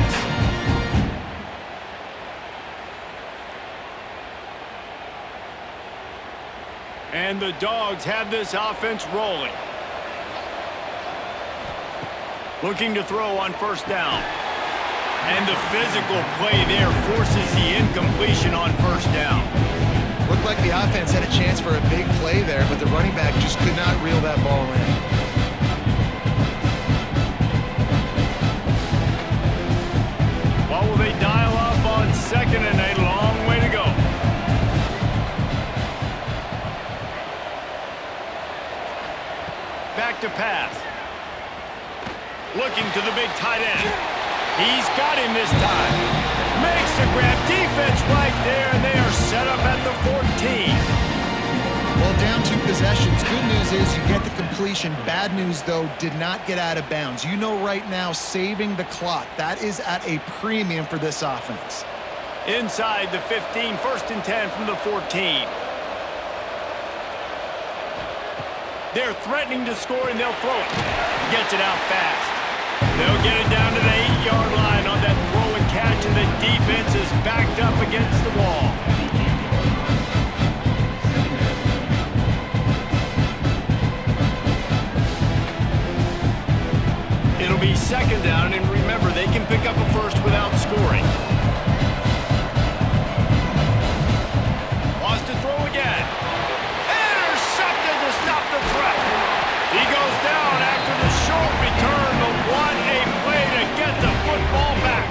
[SPEAKER 1] And the Dogs have this offense rolling. Looking to throw on 1st down. And the physical play there forces the incompletion on 1st down.
[SPEAKER 3] Looked like the offense had a chance for a big play there, but the running back just could not reel that ball in.
[SPEAKER 1] What will they dial up on 2nd and a long way to go? Back to pass. Looking to the big tight end. He's got him this time. Makes the grab. Defense right there, and they are set up at the 14.
[SPEAKER 3] Well, down 2 possessions. Good news is you get the completion. Bad news, though, did not get out of bounds. You know right now, saving the clock. That is at a premium for this offense.
[SPEAKER 1] Inside the 15, 1st and 10 from the 14. They're threatening to score, and they'll throw it. Gets it out fast. They'll get it down to the 8-yard line on that throw and catch, and the defense is backed up against the wall. first without scoring. Wants to throw again. Intercepted to stop the threat. He goes down after the short return, but what a play to get the football back.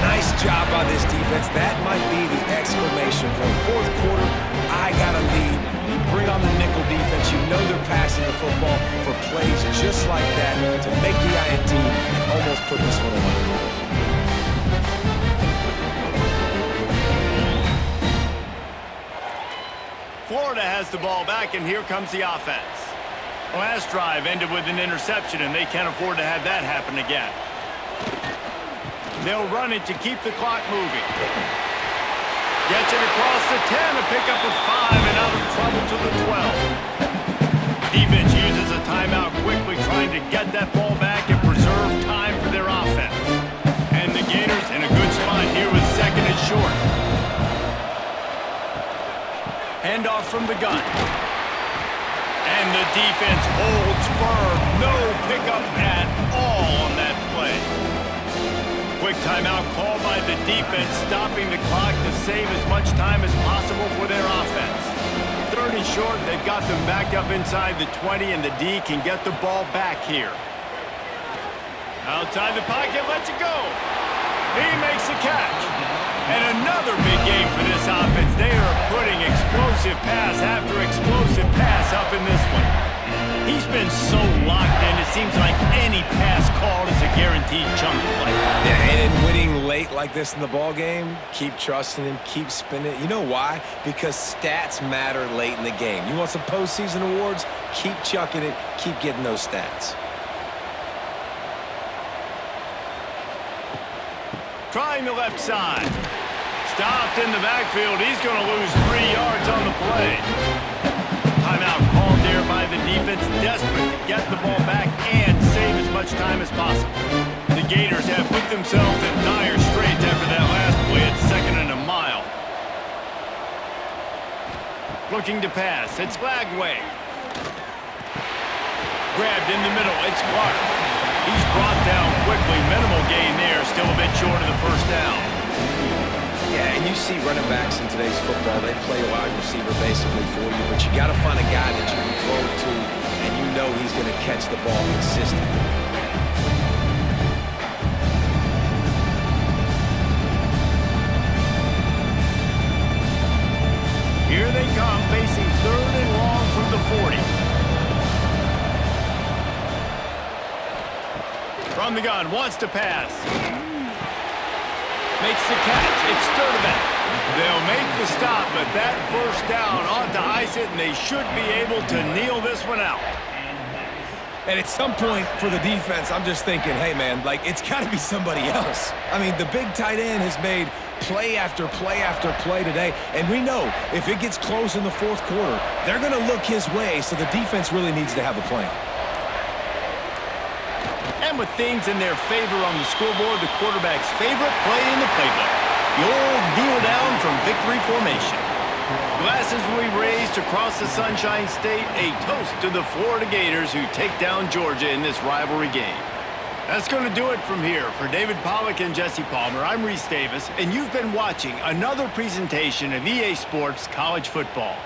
[SPEAKER 2] Nice job by this defense. That might be the exclamation point. Fourth quarter, I got a lead. You bring on the nickel defense. You know they're passing the football for plays just like that to make the INT and almost put this one away.
[SPEAKER 1] Florida has the ball back, and here comes the offense. Last drive ended with an interception, and they can't afford to have that happen again. They'll run it to keep the clock moving. Gets it across the 10 to pick up a 5 and out of trouble to the 12. Defense uses a timeout quickly, trying to get that ball back and preserve time for their offense. And the Gators in a good spot here with second and short. Handoff from the gun. And the defense holds firm. No pickup at all on that play. Quick timeout called by the defense, stopping the clock to save as much time as possible for their offense. Third and short, they've got them back up inside the 20, and the D can get the ball back here. Outside the pocket, lets it go. He makes the catch. And another big game for this offense. They are putting explosive pass after explosive pass up in this one. He's been so locked in, it seems like any pass called is a guaranteed chunk play.
[SPEAKER 2] Yeah, and winning late like this in the ball game, keep trusting him, keep spinning it. You know why? Because stats matter late in the game. You want some postseason awards? Keep chucking it, keep getting those stats.
[SPEAKER 1] Trying the left side. Stopped in the backfield. He's going to lose 3 yards on the play. Timeout called there by the defense, desperate to get the ball back and save as much time as possible. The Gators have put themselves in dire straits after that last play at 2nd and a mile. Looking to pass. It's Lagway. Grabbed in the middle. It's Clark. He's brought down quickly. Minimal gain there. Still a bit short of the first down.
[SPEAKER 2] Yeah, and you see running backs in today's football, they play a wide receiver basically for you, but you got to find a guy that you can throw it to, and you know he's going to catch the ball consistently.
[SPEAKER 1] Here they come, facing 3rd and long from the 40. From the gun, wants to pass. Makes the catch. It's Sturdivant. They'll make the stop, but that first down ought to ice it, and they should be able to kneel this one out.
[SPEAKER 2] And at some point for the defense, I'm just thinking, hey, man, like, it's got to be somebody else. I mean, the big tight end has made play after play after play today, and we know if it gets close in the fourth quarter, they're going to look his way, so the defense really needs to have a plan.
[SPEAKER 1] And with things in their favor on the scoreboard, the quarterback's favorite play in the playbook, the old kneel down from victory formation. Glasses will be raised across the Sunshine State, a toast to the Florida Gators who take down Georgia in this rivalry game. That's going to do it from here. For David Pollack and Jesse Palmer, I'm Reese Davis, and you've been watching another presentation of EA Sports College Football.